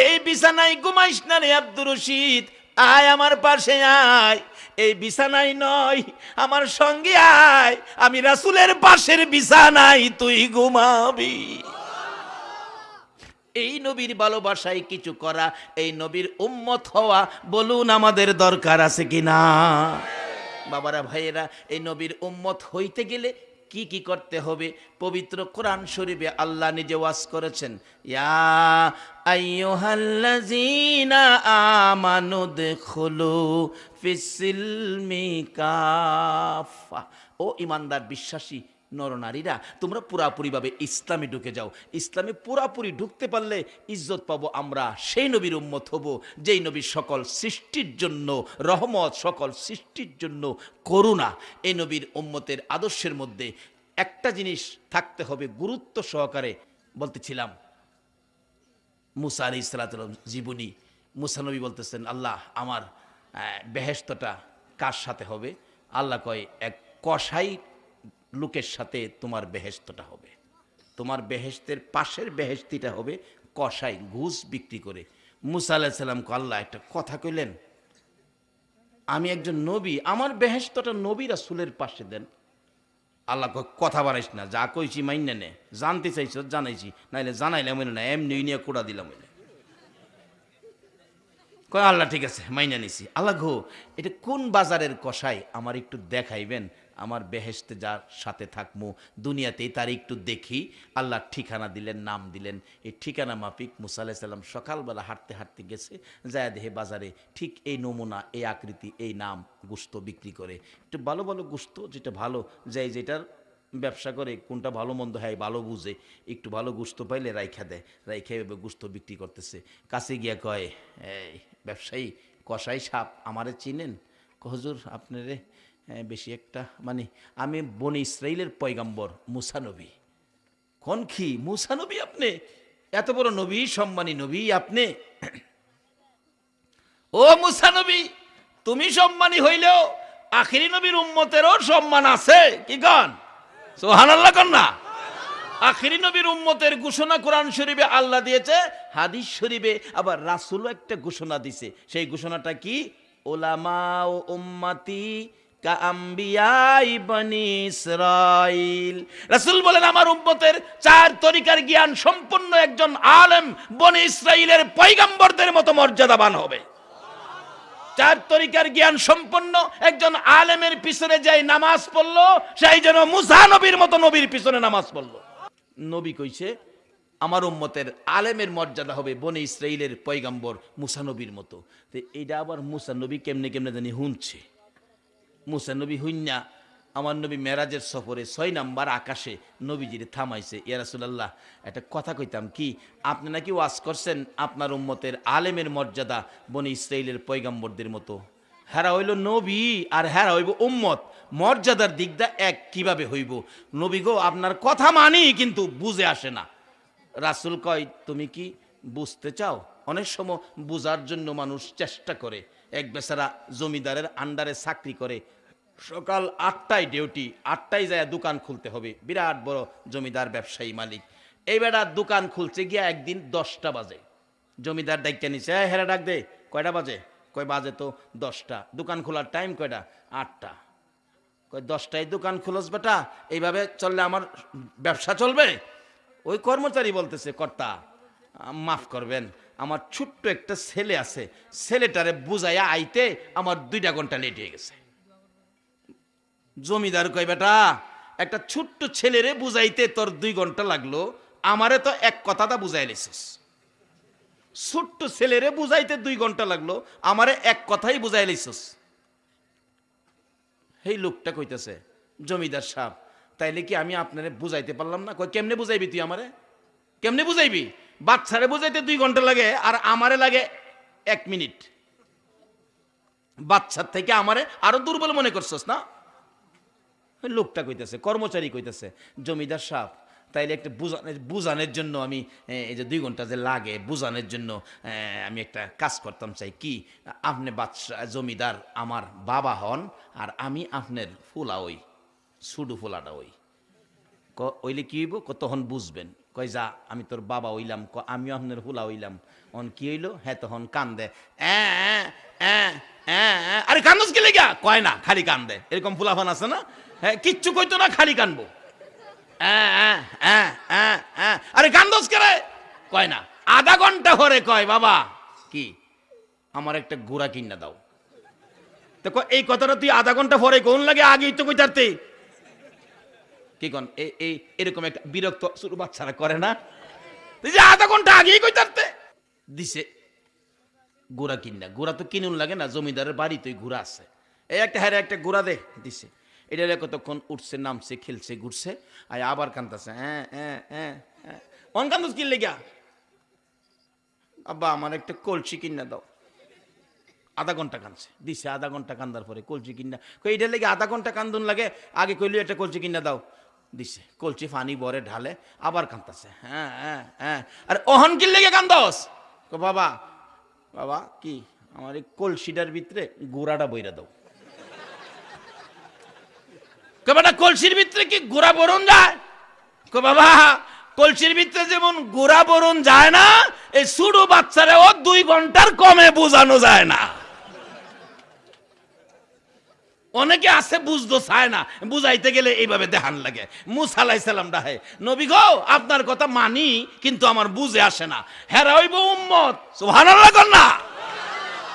এই বিছানায় ঘুমাইস না রে আব্দুর রশিদ, আয় আমার পাশে আয়। এই বিছানায় নয়, আমার সঙ্গে আয়, আমি রাসূলের পাশের বিছানায় তুই ঘুমাবি। এই নবীর ভালোবাসায় কিছু করা, এই নবীর উম্মত হওয়া, বলুন আমাদের দরকার আছে কিনা? বাবারা ভাইয়েরা, এই নবীর উম্মত হইতে গেলে কি কি করতে হবে? পবিত্র কোরআন শরীফে আল্লাহ নিজে ওয়াজ করেছেন, ইয়া আইয়ুহাল্লাযীনা আমানু দুখুলু ফিস-সিলমি কাফা। ও ঈমানদার বিশ্বাসী নরনারীরা, তোমরা পুরাপুরিভাবে ইসলামে ঢুকে যাও। ইসলামে পুরাপুরি ঢুকতে পারলে ইজ্জত পাবো আমরা। সেই নবীর উম্মত হব যেই নবী সকল সৃষ্টির জন্য রহমত, সকল সৃষ্টির জন্য করুণা। এই নবীর উম্মতের আদর্শের মধ্যে একটা জিনিস থাকতে হবে গুরুত্ব সহকারে। বলতেছিলাম মুসা আলাইহিস সালাতুর জীবনী। মুসা নবী বলতেছেন, আল্লাহ আমার বেহেশতটা কার সাথে হবে? আল্লাহ কয়, এক কসাই লোকের সাথে তোমার বেহেশতটা হবে। তোমার বেহেশতের পাশের বেহেশতিটা হবে কসাই ঘুষ বিক্রি করে। মুসা আলাইহিস সালাম কে আল্লাহ একটা কথা কইলেন, আমি একজন নবী, আমার বেহেশতটা নবী রাসূলের পাশে দেন। আল্লাহ কয় কথা বাড়াইস না, যা কইছি মাইন্না নে, জানতে চাইছ জানাইছি, নাইলে জানাইলাম না, এমনি নিয়ে কোড়া দিলাম। কয় আল্লাহ ঠিক আছে মাইনা নিছি। আল্লাহ গো, এটা কোন বাজারের কষাই আমার একটু দেখাইবেন, আমার বেহেশতে যার সাথে থাকমু দুনিয়াতেই তার একটু দেখি। আল্লাহ ঠিকানা দিলেন, নাম দিলেন। এই ঠিকানা মাফিক মুসা আলাইহিস সালাম সকালবেলা হাঁটতে হাঁটতে গেছে, যায় দেহে বাজারে ঠিক এই নমুনা, এই আকৃতি, এই নাম গোস্ত বিক্রি করে। একটু ভালো ভালো গোস্ত, যেটা ভালো, যাই যেটার ব্যবসা করে কোনটা ভালো মন্দ হয় ভালো বুঝে, একটু ভালো গোস্ত পাইলে রাইখা দেয়, রাইখা গোস্ত বিক্রি করতেছে। কাছে গিয়া কয়, এই ব্যবসায়ী কসাই সাপ আমারে চিনেন? হুজুর আপনারে বেশি একটা মানে আমি বনি ইসরাইলের পয়গাম্বর মুসা নবী। কোন কি মুসা নবী? আপনি এত বড় নবী, সম্মানী নবী আপনি? ও মুসা নবী, তুমি সম্মানী হইলেও আখিরি নবীর উম্মতেরও সম্মান আছে, কি গান সুবহানাল্লাহ কন না? আখিরি নবীর উম্মতের ঘোষণা কোরআন শরীফে আল্লাহ দিয়েছে, হাদিস শরীফে আবার রাসূলও একটা ঘোষণা দিছে। সেই ঘোষণাটা কি? উলামা ও উম্মতি কা আম্বিয়াই বনি ইসরাইল। রাসূল বলেন আমার উম্মতের চার তরিকার জ্ঞান সম্পন্ন একজন আলেম বনি ইসরাইলের পয়গম্বরদের মতো মর্যাদাবান হবে। চার তরিকার জ্ঞান সম্পন্ন একজন আলেমের পিছনে যাই নামাজ পড়লো, সেই যেন মুসা নবীর মতো নবীর পিছনে নামাজ পড়লো। নবী কইছে আমার উম্মতের আলেমের মর্যাদা হবে বনি ইসরাইলের পয়গম্বর মুসা নবীর মতো। তো এইটা আবার মুসা নবী কেমনে কেমনে জানি হুনছে। মুসা নবী হুইন্না আমার নবী মেরাজের সফরে 6 নাম্বার আকাশে নবীজির থামাইছে, ইয়া রাসূলুল্লাহ একটা কথা কইতাম কি, আপনি নাকি ওয়াজ করছেন আপনার উম্মতের আলেমের মর্যাদা বনি ইসরাইলের পয়গম্বরদের মতো। হেরা হইল নবী আর হেরা হইব উম্মত, মর্যাদার দিকটা এক কিভাবে হইব? নবী গো আপনার কথা মানি কিন্তু বুঝে আসে না। রাসূল কয় তুমি কি বুঝতে চাও? অনেক সময় বুঝার জন্য মানুষ চেষ্টা করে। এক বেচারা জমিদারের আন্ডারে চাকরি করে, সকাল 8টায় ডিউটি, 8টায় যায় দোকান খুলতে হবে, বিরাট বড় জমিদার ব্যবসায়ী মালিক। এই বেটা দোকান খুলছে গিয়া একদিন 10টা বাজে। জমিদার ডাইকা নিছে, হেরা ডাক দে, কয়টা বাজে? কয় বাজে তো 10টা। দোকান খোলার টাইম কয়টা? 8টা। কয় 10টায় দোকান খুলস বেটা, এইভাবে চললে আমার ব্যবসা চলবে? ওই কর্মচারী বলতেছে, কর্তা মাফ করবেন, আমার ছোট্ট একটা ছেলে আছে, ছেলেটারে বুঝাইয়া আইতে আমার 2টা ঘন্টা লেট হয়ে গেছে। জমিদার কয় বেটা একটা ছোট্ট ছেলেরে বুঝাইতে তোর 2 ঘন্টা লাগলো, আমারে তো এক কথাটা বুঝাই লিছিস। ছোট্ট ছেলেরে বুঝাইতে 2 ঘন্টা লাগলো, আমারে এক কথাই বুঝাই লিছিস। এই লোকটা কইতেছে, জমিদার সাহেব তাইলে কি আমি আপনারে বুঝাইতে পারলাম না? কই কেমনে বুঝাইবি তুই আমারে? কেমনে বুঝাইবি? বাচ্চারে বুঝাইতে 2 ঘন্টা লাগে আর আমারে লাগে 1 মিনিট। বাচ্চার থেকে আমারে আরো দুর্বল মনে করছস না? লোকটা কইতেছে, কর্মচারী কইতেছে, জমিদার সাহেব তাইলে একটা বুঝানোর জন্য আমি এই যে 2 ঘন্টা যে লাগে বুঝানোর জন্য আমি একটা কাজ করতাম চাই। কি? আপনি বাদশা জমিদার আমার বাবা হন আর আমি আপনার ফুলা ওই সুডু ফুলাটা ওই ওইলে কি হইব? তখন বুঝবেন। কয় যা আমি তোর বাবা হইলাম, আমিও আপনার ফুলা হইলাম। অন কি হইলো? হ্যাঁ তখন কান্দে, আরে কান্দস কি লেগা? কয় না, খালি কান্দে। এরকম ফুলাফান আছে না? হ্যাঁ কিচ্ছু কইতো না, খালি কানবো। আরে কান্দস করে? কয় না। আধা ঘন্টা পরে কয় বাবা কি আমার একটা ঘোড়া কিনা দাও। তো এই কথাটা তুই আধা ঘন্টা পরে কোন লাগে? আগেই তো কইতারতে। কি কন এই এরকম একটা বিরক্ত শুরু বাচ্চারা করে না? তুই যে আধা ঘন্টা আগেই কইতারতে দিছে ঘোড়া কিনা। ঘোড়া তো কিনুন লাগে না, জমিদারের বাড়ি তুই ঘোড়া আছে। এই একটা হ্যাঁ একটা ঘোড়া দে দিছে। এটা কতক্ষণ উঠছে নামছে খেলছে ঘুরছে আর আবার কান্দাছে। অন কান্দস কি লেগা? আব্বা আমার একটা কলসি কিনা দাও। আধা ঘন্টা কান্দছে, দিছে। আধা ঘন্টা কান্দার পরে কলসি কিনা। এইটার লেগে আধা ঘন্টা কান্দুন লাগে? আগে কইলি একটা কলসি কিনা দাও, দিছে। কলসি পানি ভরে ঢালে আবার কান্দাছে। আরে ওহন কি লেগে কান্দস? বাবা বাবা কি আমার এই কলসিটার ভিতরে গোড়াটা বইরা দাও। বেটা কলসির ভিতরে কি গোড়া বরণ যায়? বাবা কলসির ভিতরে যেমন গোড়া বরণ যায় না, এই ছোট বাচ্চারে ও 2 ঘন্টার কমে বোঝানো যায় না। অনেকে আছে বুঝতে চায় না, বুঝাইতে গেলে এইভাবে দেখান লাগে। মুসা আলাইহিস সালাম ডাহে, নবী গো আপনার কথা মানি কিন্তু আমার বুঝে আসে না। হেরা হইব উম্মত, সুবহানাল্লাহ কর না।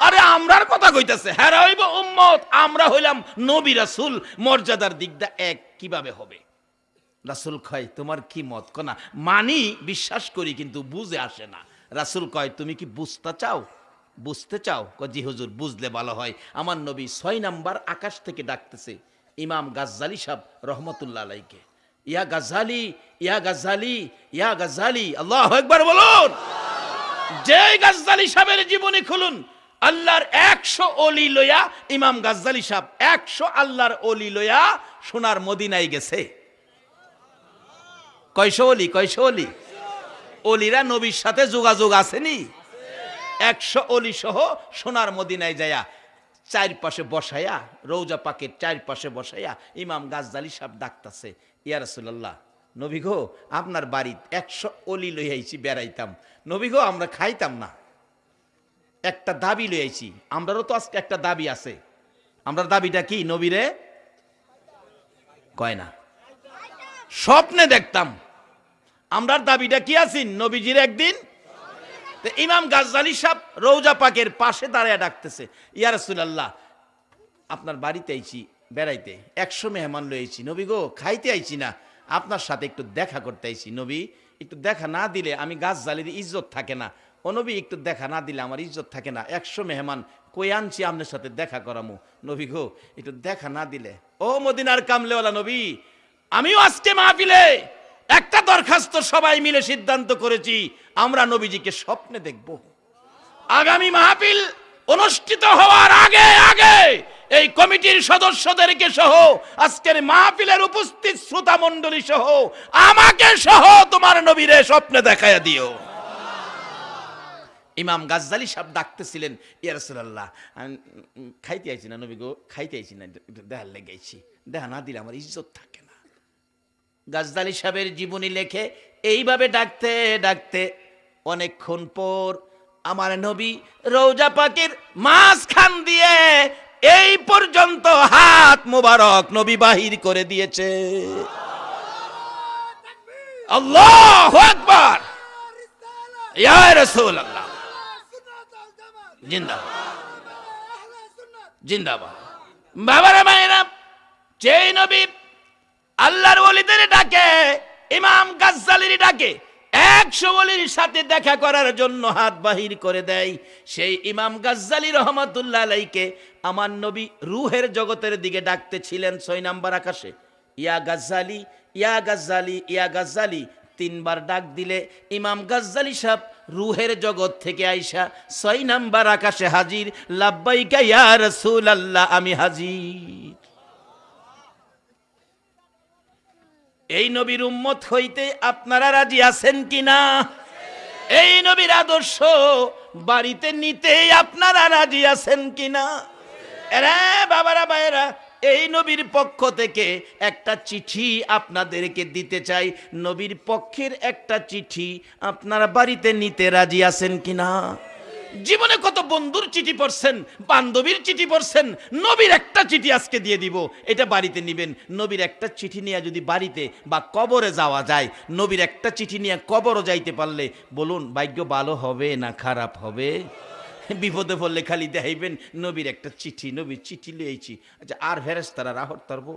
আরে আমরার কথা কইতাছে, হেরা হইব উম্মত, আমরা হইলাম নবী রাসূল, মর্যাদার দিকটা এক কিভাবে হবে? রাসূল কয় তোমার কি মত? কোনা মানি বিশ্বাস করি কিন্তু বুঝে আসে না। রাসূল কয় তুমি কি বুঝতে চাও, বুঝতে চাও? জি হুজুর বুঝলে ভালো হয়। আমার নবী 6 নাম্বার আকাশ থেকে ডাকতেছে ইমাম গাজ্জালি সাহেব রহমতুল্লাহ আলাইকে, ইয়া গাজ্জালি, ইয়া গাজ্জালি, ইয়া গাজ্জালি। আল্লাহু আকবার বলুন। যে গাজ্জালি সাহেবের জীবনী খুলুন, আল্লাহর 100 ওলি লইয়া ইমাম গাজ্জালি সাহেব 100 আল্লাহর ওলি লইয়া সোনার মদিনায় গেছে। কয়শো ওলি? কয়শো ওলি? ওলিরা নবীর সাথে যোগাযোগ আসেনি? 100 ওলি সহ সোনার মদিনায় যায়া চারপাশে বসাইয়া, রওজা পাকের চারপাশে বসাইয়া ইমাম গাজ্জালি সাহেব ডাকতেছে, ইয়া রাসূলুল্লাহ, নবী গো আপনার বাড়িতে 100 ওলি লই আইছি বেড়াইতাম, নবী গো আমরা খাইতাম না, একটা দাবি লই আইছি। আমরারও তো আজকে একটা দাবি আছে। আমরার দাবিটা কি? নবীরে কয় না, স্বপ্নে দেখতাম। আমরার দাবিটা কি আছেন? নবীজির একদিন। ইমাম গাজ্জালি সাহেব রওজা পাকের পাশে দাঁড়ায় ডাকতেছে, ইয়া রাসূলুল্লাহ আপনার বাড়িতে আইছি বেড়াইতে, 100 মেহমান লইছি, নবী গো খাইতে আইছি না, আপনার সাথে একটু দেখা করতে আইছি। নবী একটু দেখা না দিলে আমি গাজ্জালির ইজ্জত থাকে না। ও নবী একটু দেখা না দিলে আমার ইজ্জত থাকে না। 100 মেহমান কই আনছি আপনার সাথে দেখা করামু, নবী গো একটু দেখা না দিলে। ও মদিনার কামলেওয়ালা নবী, আমিও আজকে মাহফিলে একটা দরখাস্ত সবাই মিলে সিদ্ধান্ত করেছি, আমরা নবীজিকে স্বপ্নে দেখব। আগামী মাহফিল অনুষ্ঠিত হওয়ার আগে আগে এই কমিটির সদস্যদেরকে সহ, আজকের মাহফিলের উপস্থিত শ্রোতা মণ্ডলী সহ, আমাকে সহ তোমার নবীরে স্বপ্নে দেখায়া দিও। ইমাম গাজ্জালি সাহেব ডাকতেছিলেন, ইয়া রাসূলুল্লাহ খাইতে আইছি না, নবী গো খাইতে আইছি না, দেখার লেগেছি, দেখা না দিলে আমার ইজ্জত থাকে না। গাজ্জালি সাহেবের জীবনী লেখে এইভাবে ডাকতে ডাকতে অনেকক্ষণ পর আমার নবী রওজা পাকের মাঝখান দিয়ে এই পর্যন্ত হাত মোবারক নবী বাহির করে দিয়েছে। আল্লাহু আকবার, ইয়া রাসূলুল্লাহ জিন্দাবাদ, জিন্দাবাদ। বাবারা মায়েরা, যেই নবী আল্লাহর ওলিদের ডাকে, ইমাম গাজ্জালির ডাকে 100 ওলির সাথে দেখা করার জন্য হাত বাহির করে দেয়, সেই ইমাম গাজ্জালি রহমাতুল্লাহ আলাইকে আমার নবী রূহের জগতের দিকে ডাকতেছিলেন 6 নাম্বার আকাশে, ইয়া গাজ্জালি, ইয়া গাজ্জালি, ইয়া গাজ্জালি। 3 বার ডাক দিলে ইমাম গাজ্জালি সাহেব রূহের জগৎ থেকে আইসা 6 নাম্বার আকাশে হাজির, লাব্বাইকা ইয়া রাসূলুল্লাহ, আমি হাজির। এই নবীর উম্মত হইতে আপনারা রাজি আছেন কিনা? এই নবীর আদর্শ বাড়িতে নিতে আপনারা রাজি আছেন কিনা? এরা বাবারা ভাইয়েরা, এই নবীর পক্ষ থেকে একটা চিঠি আপনাদেরকে দিতে চাই। নবীর পক্ষের একটা চিঠি আপনারা বাড়িতে নিতে রাজি আছেন কিনা? জীবনে কত বন্ধুর চিঠি পড়ছেন, বান্ধবীর চিঠি পড়ছেন, নবীর একটা চিঠি আজকে দিয়ে দিব, এটা বাড়িতে নিবেন। নবীর একটা চিঠি নিয়ে যদি বাড়িতে বা কবরে যাওয়া যায়, নবীর একটা চিঠি নিয়ে কবরও যাইতে পারলে বলুন ভাগ্য ভালো হবে না খারাপ হবে? বিপদে পড়লে খালি দেখাইবেন নবীর একটা চিঠি, নবীর চিঠি লিয়েছি। আচ্ছা, আর ফেরেশতারা রাহত তারব?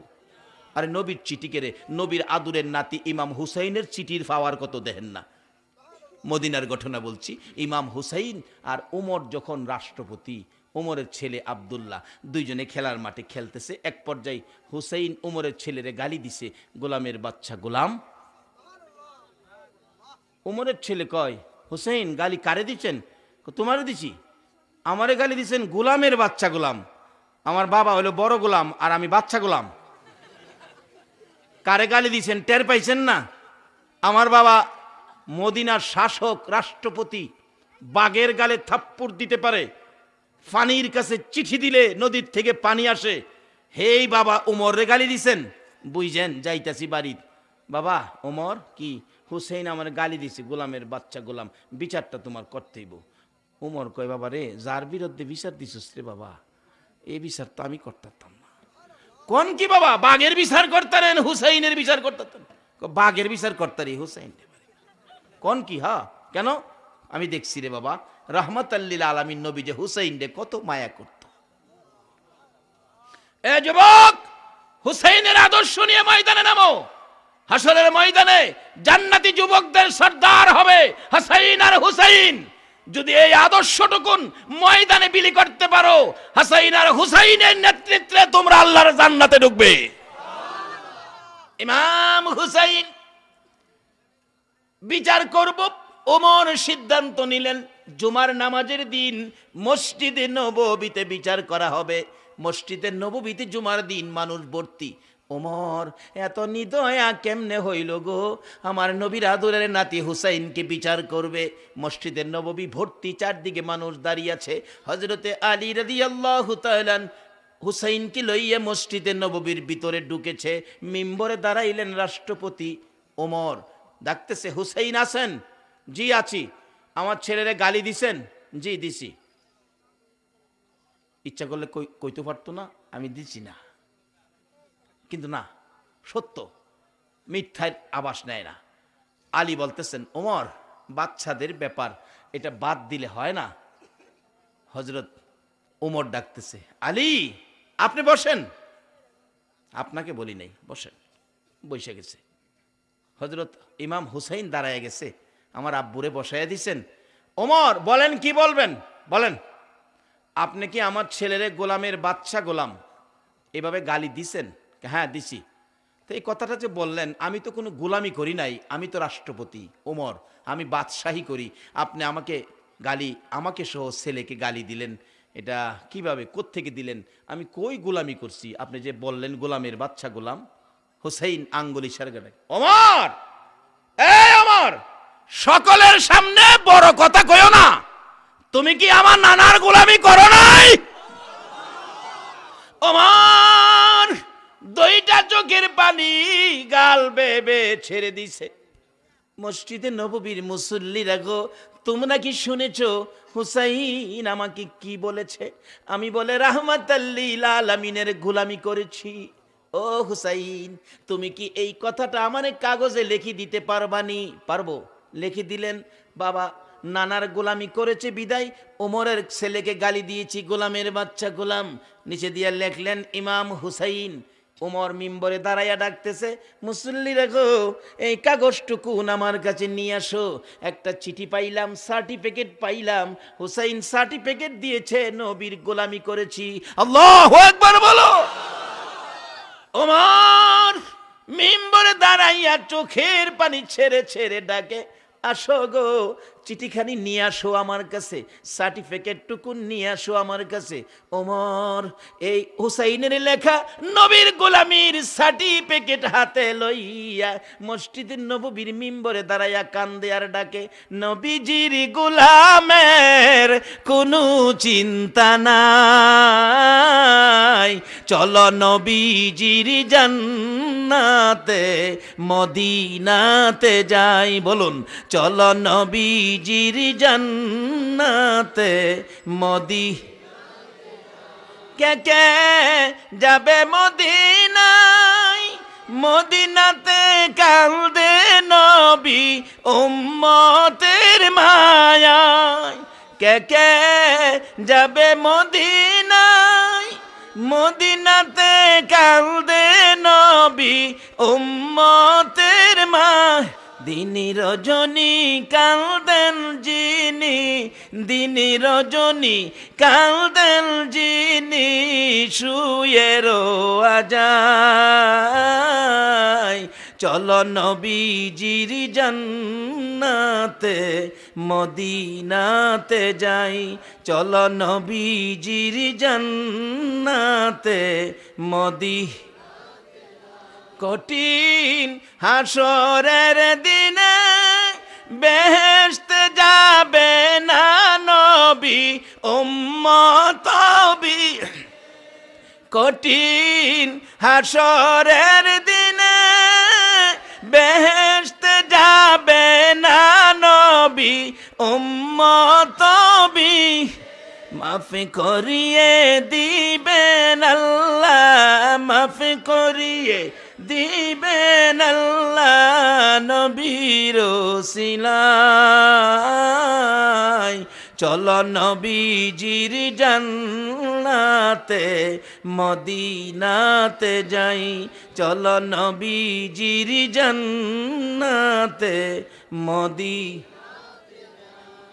আরে নবীর চিঠি কেড়ে, নবীর আদুরের নাতি ইমাম হুসাইনের চিঠির পাওয়ার কত দেখেন না? মদিনার ঘটনা বলছি। ইমাম হুসাইন আর উমর যখন রাষ্ট্রপতি, উমরের ছেলে আব্দুল্লাহ, দুইজনে খেলার মাঠে খেলতেছে। এক পর্যায়ে হুসাইন উমরের ছেলেরে গালি দিছে, গোলামের বাচ্চা গোলাম। উমরের ছেলে কয়, হুসাইন গালি কারে দিচ্ছেন? তোমারে দিছি। আমারে গালি দিচ্ছেন গোলামের বাচ্চা গোলাম। আমার বাবা হলো বড় গোলাম আর আমি বাচ্চা গোলাম। কারে গালি দিচ্ছেন টের পাইছেন না? আমার বাবা মদিনার শাসক, রাষ্ট্রপতি, বাঘের গালে থাপ্পড় দিতে পারে। পানির কাছে চিঠি দিলে নদীর থেকে পানি আসে। হেই বাবা উমর রে গালি দিছেন, বুঝছেন যাইতাছি বাড়িত। বাবা ওমর কি হুসাইন আমার গালি দিছে, গোলামের বাচ্চা গোলাম, বিচারটা তোমার করতেইব। ওমর কয়, বাবা রে, যার বিরুদ্ধে বিচার দিছিস রে বাবা, এই বিচার তো আমি করতাম না। কোন কি বাবা, বাঘের বিচার করতারেন, হুসাইনের বিচার করতাম? বাঘের বিচার করতারি, হুসাইন। কোন কি? হ্যাঁ, কেন? আমি দেখছি রে বাবা, রাহমাতাল্লিল আলামিন নবী যে হুসাইন রে কত মায়া করত। এ যুবক, হুসাইনের আদর্শ নিয়ে ময়দানে নামো। হাসরের ময়দানে জান্নাতি যুবকদের সর্দার হবে হাসাইন আর হুসাইন। যদি এই আদর্শটুকুন ময়দানে বিলি করতে পারো, হাসাইন আর হুসাইনের নেতৃত্বে তোমরা আল্লাহর জান্নাতে ঢুকবে। ইমাম হুসাইন বিচার করব, ওমর সিদ্ধান্ত নিলেন জুমার নামাজের দিন মসজিদে নববীতে বিচার করা হবে। মসজিদে নববীতে জুমার দিন মানুষ ভর্তি। ওমর এত নিদয়া কেমনে হইল গো, আমার নবীর আদরের নাতি হুসাইনকে বিচার করবে। মসজিদের নববী ভর্তি, চারদিকে মানুষ দাঁড়িয়ে আছে। হযরতে আলী রাদিয়াল্লাহু তাআলা হুসাইনকে লইয়া মসজিদে নববীর ভিতরে ঢুকেছে। মিম্বরে দাঁড়াইলেন রাষ্ট্রপতি। ওমর ডাকতেছে, হুসাইন আছেন? জি আছি। আমার ছেলেরে গালি দিছেন? জি দিছি। ইচ্ছা করলে কইতে পারতো না আমি দিছি না, কিন্তু না, সত্য, মিথ্যার আভাস নেয় না। আলী বলতেছেন, ওমর বাচ্চাদের ব্যাপার, এটা বাদ দিলে হয় না। হযরত ওমর ডাকতেছে, আলী আপনি বসেন। আপনাকে বলি নাই, বসেন। বসে গেছে। হযরত ইমাম হুসাইন দাঁড়ায় গেছে, আমার আব্বুরে বসাইয়া দিছেন। ওমর বলেন, কি বলবেন বলেন। আপনি কি আমার ছেলেরে গোলামের বাচ্চা গোলাম এভাবে গালি দিছেন? হ্যাঁ দিছি। তো এই কথাটা যে বললেন, আমি তো কোনো গোলামি করি নাই, আমি তো রাষ্ট্রপতি ওমর, আমি বাদশাহী করি। আপনি আমাকে সহ ছেলেকে গালি দিলেন, এটা কিভাবে, কোত্থেকে দিলেন? আমি কই গোলামি করছি? আপনি যে বললেন গোলামের বাচ্চা গোলাম। হুসাইন আঙ্গুল ইশারা করে, ওমর, এই ওমর, সকলের সামনে বড় কথা কইও না। তুমি কি আমার নানার গোলামি করো নাই? ওমর দুইটা চোখের পানি গাল বেবে ছেড়ে দিছে। মসজিদে নববীর মুসল্লিরা গো, তোমরা কি শুনেছো হুসাইন আমাকে কি বলেছে? আমি বলে রাহমাতাল্লিল আলামিনের গোলামি করেছি। ও হুসাইন, তুমি কি এই কথাটা আমার কাগজে লিখে দিতে পারবানি? পারবো। লিখে দিলেন, বাবা নানার গোলামি করেছে বিদায় ওমরের ছেলেকে গালি দিয়েছি গোলামের বাচ্চা গোলাম। নিচে দিয়ে লেখলেন ইমাম হুসাইন। ওমর মিম্বরে দাঁড়াইয়া ডাকতেছে, মুসল্লিরা গো, এই কাগজটুকুন আমার কাছে নিয়ে আসো। একটা চিঠি পাইলাম, সার্টিফিকেট পাইলাম, হুসাইন সার্টিফিকেট দিয়েছে নবীর গোলামি করেছি। আল্লাহু আকবার বলো। ওমর মিম্বরে দাঁড়াইয়া চোখের পানি ছেড়ে ছেড়ে ডাকে, আসো গো, চিঠিখানি নিয়ে আসো আমার কাছে, সার্টিফিকেটটুকু নিয়ে আসো আমার কাছে। ওমর এই হুসাইনের লেখা নবীর গোলামির সার্টিফিকেট হাতে লইয়া মসজিদের নববীর মিম্বরে দাঁড়াইয়া কান্দে আর ডাকে, নবীজির গোলামের কোনো চিন্তা নাই, চলো নবীজির জান্নাতে মদিনাতে যাই। বলুন, চলো নবীজির জান্নাতে কে কে যাবে মদিনায়, মদিনাতে কাঁদে নবী উম্মতের মায়ায়। কে কে যাবে মদিনায়, মদিনাতে কাঁদে নবী উম্মতের মায়ায়। দিনী রজনী কাঁদেন যিনি, দিনী রজনী কাঁদেন যিনি, শুয়ে রোয়া যায়। চলো নবীজির জান্নাতে মদিনাতে যাই, চলো নবীজির জান্নাতে কঠিন হাসরের দিনে বেহেশতে যাবে না নবী উম্মত বি। কঠিন হাসরের দিনে বেহেশতে যাবে মাফ করিয়ে দিবেন আল্লাহ, মাফ করিয়ে দিবেন আল্লাহ, নবীর ওসিলায় চলো নবীজির জান্নাতে মদিনাতে যাই, চলো নবীজির জান্নাতে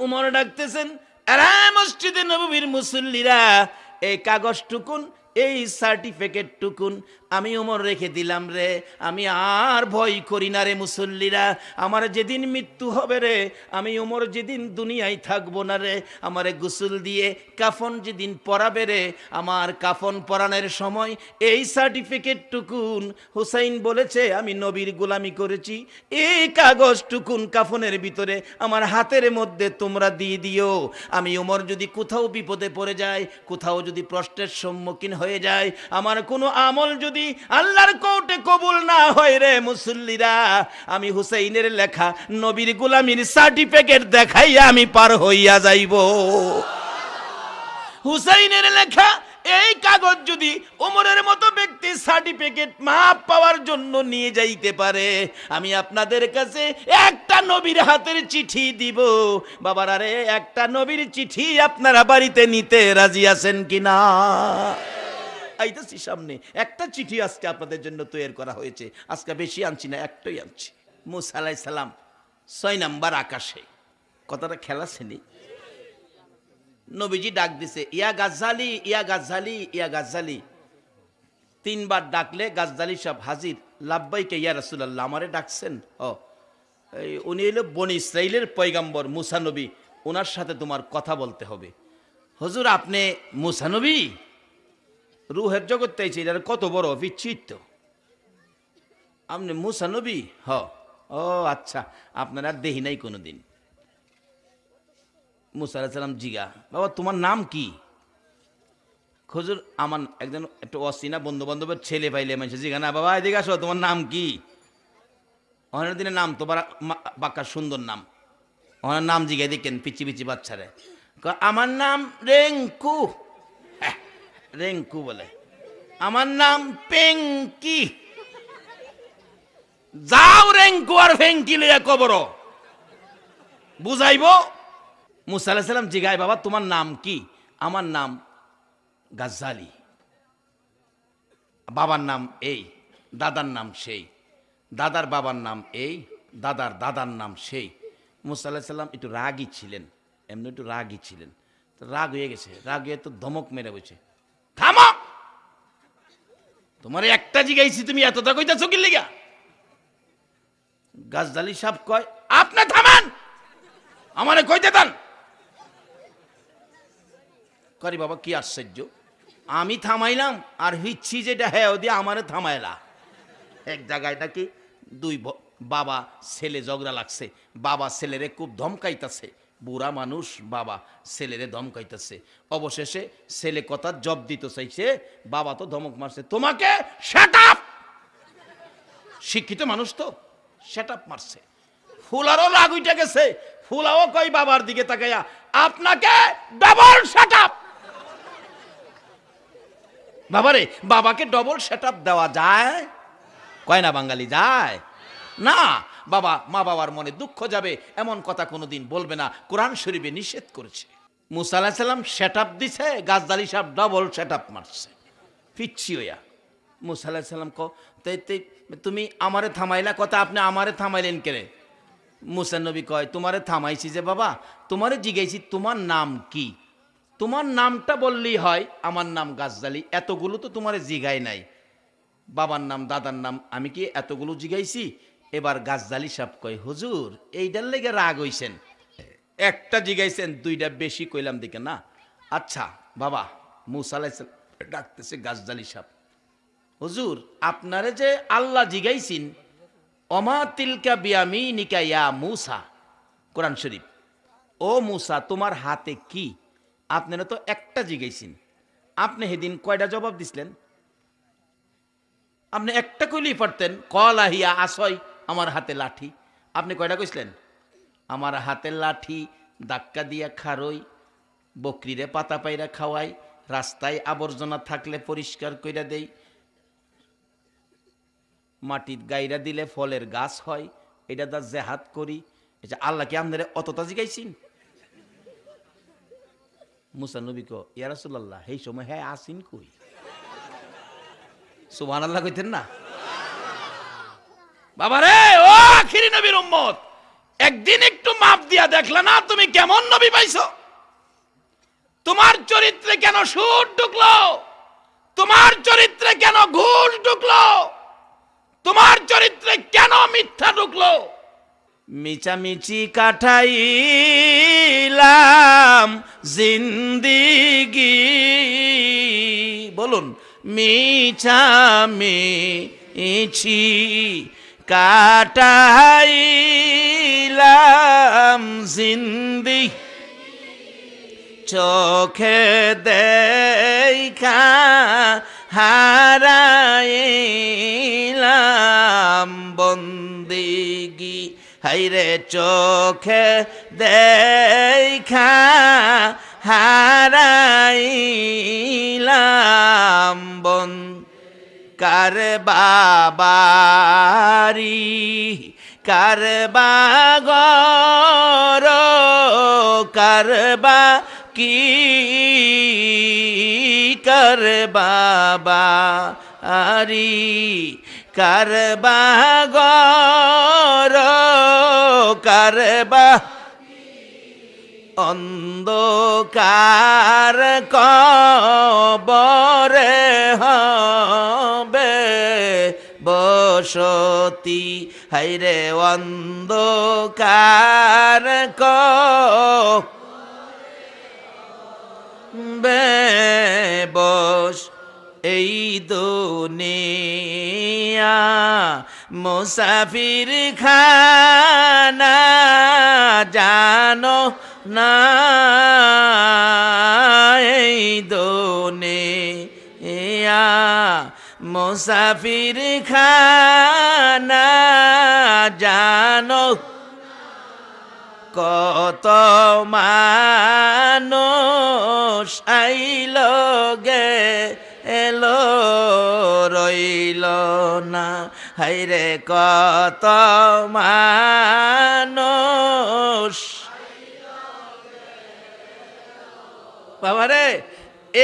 উমর ডাকতেছেন, আরে মসজিদে নববীর মুসল্লিরা, এই কাগজটুকুন, এই সার্টিফিকেট টুকুন আমি ওমর রেখে দিলাম রে, আমি আর ভয় করি না রে মুসল্লিরা, আমার যেদিন মৃত্যু হবে রে, আমি ওমর যেদিন দুনিয়ায় থাকবো না রে, আমারে গোসল দিয়ে কাফন যেদিন পরাবে রে, আমার কাফন পরানোর সময় এই সার্টিফিকেট টুকুন, হুসাইন বলেছে আমি নবীর গোলামি করেছি, এই কাগজ টুকুন কাফনের ভিতরে আমার হাতের মধ্যে তোমরা দিয়ে দিও, আমি ওমর যদি কোথাও বিপদে পড়ে যায়, কোথাও যদি প্রশ্নের সম্মুখীন হয়ে যায়, আমার কোনো আমল যদি আল্লাহর কোর্টে কবুল না হয় রে মুসল্লিরা, আমি হুসাইনের লেখা নবীর গোলামির সার্টিফিকেট দেখাইয়া আমি পার হইয়া যাইব। হুসাইনের লেখা এই কাগজ যদি ওমরের মতো ব্যক্তি সার্টিফিকেট মাপ পাওয়ার জন্য নিয়ে যাইতে পারে, আমি আপনাদের কাছে একটা নবীর হাতের চিঠি দিব। বাবারা রে, একটা নবীর চিঠি আপনারা বাড়িতে নিতে রাজি আছেন কিনা? আইতেছি সামনে, একটা চিঠি আজকে আপনাদের জন্য তৈরি করা হয়েছে, আজকে বেশি আনছি না, একটাই আনছি। মুসা আলাইহিস সালাম 6 নাম্বার আকাশে, কথাটা খেলা ছেনি, নবীজি ডাক দিছে, ইয়া গাজ্জালি, ইয়া গাজ্জালি, ইয়া গাজ্জালি। 3 বার ডাকলে গাজ্জালি সাহেব হাজির, লাব্বাইকে ইয়া রাসূলুল্লাহ, আমারে ডাকছেন? উনি হলো বনি ইসরাইলের পয়গম্বর মুসা নবী, ওনার সাথে তোমার কথা বলতে হবে। হুজুর আপনি মুসা নবী? রুহের জগৎ চাইছে, এটা কত বড় বিচিত্র, আপনি মুসা নবী? ও আচ্ছা, আপনারা দেখি নাই কোনোদিন। মুসা আলাইহিস সালাম জিগা, বাবা তোমার নাম কি? হুজুর আমার একজন একটু অচেনা বন্ধু বান্ধবের ছেলে পাইলে মানুষ জিগা না, বাবা এদিকে আসো, তোমার নাম কি? অনেক দিনের নাম তোমার বাক্কা সুন্দর নাম, ওনার নাম জিগাই দেখেন পিচি পিচি বাচ্চারে, আমার নাম রেঙ্কু। রেঙ্কু বলে, আমার নাম পেঙ্কি। যাও রেঙ্কু আর ফেঙ্কি লইয়া কবর বুঝাইব। মুসা আলাইহিস সালাম জিগায়, বাবা তোমার নাম কি? আমার নাম গাজ্জালি, বাবার নাম এই, দাদার নাম সেই, দাদার বাবার নাম এই, দাদার দাদার নাম সেই। মুসা আলাইহিস সালাম একটু রাগী ছিলেন, এমনি একটু রাগী ছিলেন, রাগ হয়ে গেছে, রাগ হয়ে তো ধমক মেরে বসে, থামো, তোমার একটা জিগাইছি, তুমি এতটা কইতাছো কি লিগা? গাজ্জালি সাহেব কয়, আপনি থামান, আমারে কইতে দেন। করি বাবা কি আশ্চর্য, আমি থামাইলাম আর হিচ্ছি যেটা হ্যাঁ দিয়ে আমারে থামাইলা। এক জায়গায় নাকি 2 বাবা ছেলে ঝগড়া লাগছে, বাবা ছেলেরে খুব ধমকাইতাছে, বুড়া মানুষ বাবা ছেলেরে ধমকাইতেছে, অবশেষে ছেলে কথা জব দিতে চাইছে, বাবা তো ধমক মারছে, তোমাকে শাট আপ, শিক্ষিত মানুষ তো শাট আপ মারছে। ফুলারও রাগ উঠে গেছে, ফুলাও কই বাবার দিকে তাকাইয়া, আপনাকে ডবল শাট আপ। বাবারে, বাবাকে ডবল শাট আপ দেওয়া যায়? কয় না বাঙালি, যায় না। বাবা মা বাবার মনে দুঃখ যাবে এমন কথা কোনোদিন বলবে না, কোরআন শরীফে নিষেধ করেছে। মুসা আলাইহিস সালাম সেট আপ দিছে, গাজ্জালি সাহেব ডবল সেট আপ মারছে পিচ্ছি হইয়া। মুসা আলাইহিস সালাম তুমি আমারে থামাইলা, কথা আপনি আমারে থামাইলেন কেরে? মুসা নবী কয়, তোমারে থামাইছি যে বাবা, তোমারে জিগাইছি তোমার নাম কি, তোমার নামটা বললেই হয়, আমার নাম গাজ্জালি, এতগুলো তো তোমারে জিগাই নাই, বাবার নাম দাদার নাম আমি কি এতগুলো জিগাইছি? এবার গাজ্জালি সাহেব কয়, হুজুর এইটার লেগে রাগ হইছেন, একটা জিগাইছেন, 2টা বেশি কইলাম দিকে না। আচ্ছা বাবা, মুসা আলাইহিস সালাম ডাকতেছে গাজ্জালি সাহেব, হুজুর আপনারে যে আল্লাহ জিগাইছেন, অমা তিলকা বিয়ামিনিকা ইয়া মুসা, কোরআন শরীফ, ও মুসা তোমার হাতে কি? আপনারা তো একটা জিগাইছেন, আপনি সেদিন কয়টা জবাব দিছিলেন? আপনি একটা কইলেই পারতেন, কলা হিয়া আসয়, আমার হাতে লাঠি। আপনি কয়টা কইছিলেন? আমার হাতে লাঠি, ধাক্কা দিয়া খারই, বকরিরে পাতা পাইরা খাওয়াই, রাস্তায় আবর্জনা থাকলে পরিষ্কার কইরা দেই, মাটির গাইরা দিলে ফলের গাছ হয়, এটা দা জেহাদ করি। এটা আল্লাহ কি আপনারা অতটা জিগাইছেন? মুসা নবী কো ইয়া রাসূলুল্লাহ এই সময় হ্যাঁ আসিন কই? সুবহানাল্লাহ কইতেন না? বাবারে ও আখিরি নবীর উম্মত, একদিন একটু মাপ দিয়া দেখলা না তুমি কেমন নবী পাইছো? তোমার চরিত্রে কেন সুর ঢুকলো? তোমার চরিত্রে কেন ঘুষ ঢুকলো? তোমার চরিত্রে কেন মিথ্যা ঢুকলো? মিচামিচি কাটাইলাম জিন্দিগি, বলুন মিচামিচি কাটাইলাম জিন্দিগি, চোখে দেখা হারাইলাম বন্দিগি, হাইরে চোখে দেখা হারাইলাম কার বাবারি কার বাগর কার বা কি কার বাবা আরি কার বাগর কার বা অন্ধকার কবরে হবে বসতি, হাইরে অন্ধকার বস এই দুনিয়া মুসাফির খানা জানো না, এই দুনিয়া মুসাফির খানা জানো, কত মানুষ আইল গে এলো রইল না, হাইরে কত মানুষ। বাবারে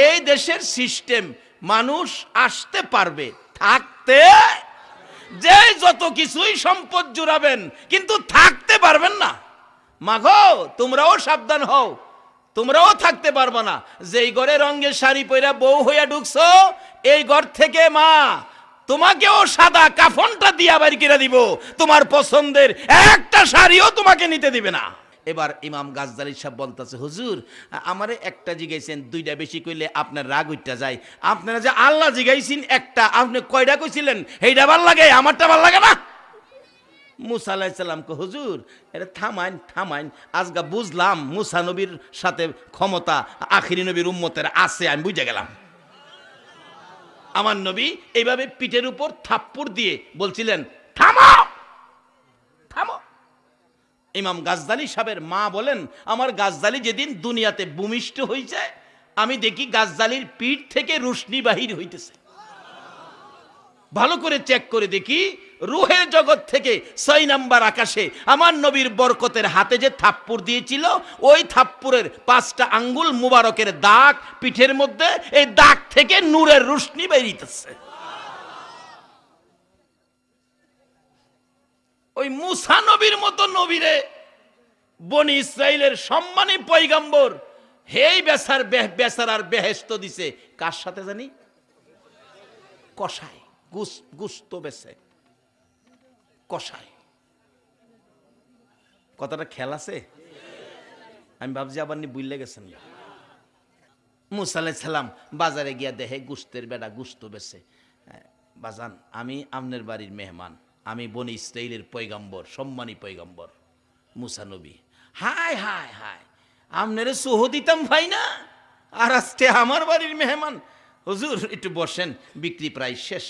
এই দেশের সিস্টেম, মানুষ আসতে পারবে, থাকতে যে যত কিছুই সম্পদ জুড়াবেন কিন্তু থাকতে পারবেন না। মাগো তোমরাও সাবধান হও, তোমরাও থাকতে পারবে না। যেই ঘরে রঙের শাড়ি পইরা বউ হইয়া ঢুকছো, এই ঘর থেকে মা তোমাকেও সাদা কাফনটা দিয়া বাড়ি করে দিব, তোমার পছন্দের একটা শাড়িও তোমাকে নিতে দিবে না। এবার ইমাম গাজদালি সাহেব বলতেছে, হুজুর আমারে একটা জিগাইছেন, দুইটা বেশি কইলে আপনার রাগ উঠতে যায়। আপনারা যে আল্লাহ জিগাইছেন একটা, আপনি কয়টা কইছিলেন? এইটা ভাল লাগে, আমারটা ভাল লাগে না। মুসা আলাইহিস সালাম কো হুজুর এটা থামাইন থামাইন, আজকে বুঝলাম মুসা নবীর সাথে ক্ষমতা আখিরি নবীর উম্মতের আছে, আমি বুঝে গেলাম। আমার নবী এইভাবে পিঠের উপর থাপ্পড় দিয়ে বলছিলেন থামো থামো। ইমাম গাজদালি সাহেবের মা বলেন, আমার গাজদালি যেদিন দুনিয়াতে ভূমিষ্ঠ হয়েছে, আমি দেখি গাজদালির পিঠ থেকে রুশনি বাহির হইতেছে। ভালো করে চেক করে দেখি, রুহের জগৎ থেকে 6 নাম্বার আকাশে আমার নবীর বরকতের হাতে যে থাপ্পড় দিয়েছিল, ওই থাপ্পড়ের 5টা আঙ্গুল মুবারকের দাগ পিঠের মধ্যে, এই দাগ থেকে নূরের রুশনি বেরিয়েছে। ওই মুসা নবীর মতো নবীরে বনি ইসরাইলের সম্মানী পয়গম্বর হেই বেচারার বেহেশত দিছে কার সাথে জানি? কসাই, গুস্ত বেচে কসাই। কথাটা খেয়াল আছে? আমি ভাবছি আবার নি বুঝলে গেছেন। মুসা আলাইহিস সালাম বাজারে গিয়া দেখে গুস্তের বেড়া গুস্ত বেচে। বাজান আমি আমনের বাড়ির মেহমান, আমি বনি ইসরাইলের পয়গম্বর, সম্মানী পয়গম্বর মুসা নবী। হায় হায় হায়, আমনেরে সোহ দিতাম ভাই না, আর আজকে আমার বাড়ির মেহমান। হুজুর একটু বসেন, বিক্রি প্রায় শেষ,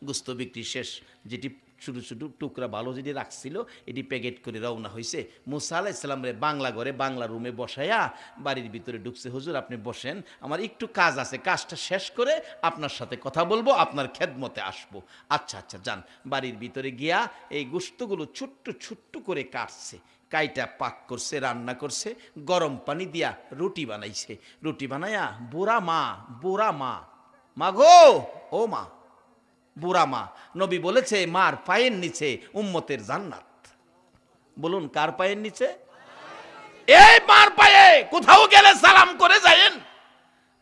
গুস্ত বিক্রি শেষ, যেটি ছোটো ছোটো টুকরা ভালো যেটি রাখছিল এটি প্যাকেট করে রওনা হয়েছে। মুসা আলাইহিস সালাম রে বাংলা ঘরে বাংলা রুমে বসাইয়া বাড়ির ভিতরে ঢুকছে। হুজুর আপনি বসেন, আমার একটু কাজ আছে, কাজটা শেষ করে আপনার সাথে কথা বলবো, আপনার খেদমতে আসবো। আচ্ছা আচ্ছা যান। বাড়ির ভিতরে গিয়া এই গোশতগুলো ছোট্ট ছোট্ট করে কাটছে, কাইটা পাক করছে, রান্না করছে, গরম পানি দিয়া রুটি বানাইছে। রুটি বানাইয়া বুড়া মা মা গো, ও মা, বুড়া মা। নবী বলেছে মার পায়ের নিচে উম্মতের জান্নাত। বলুন কার পায়ের নিচে? এই মার পায়ে কোথাও গেলে সালাম করে যায়েন।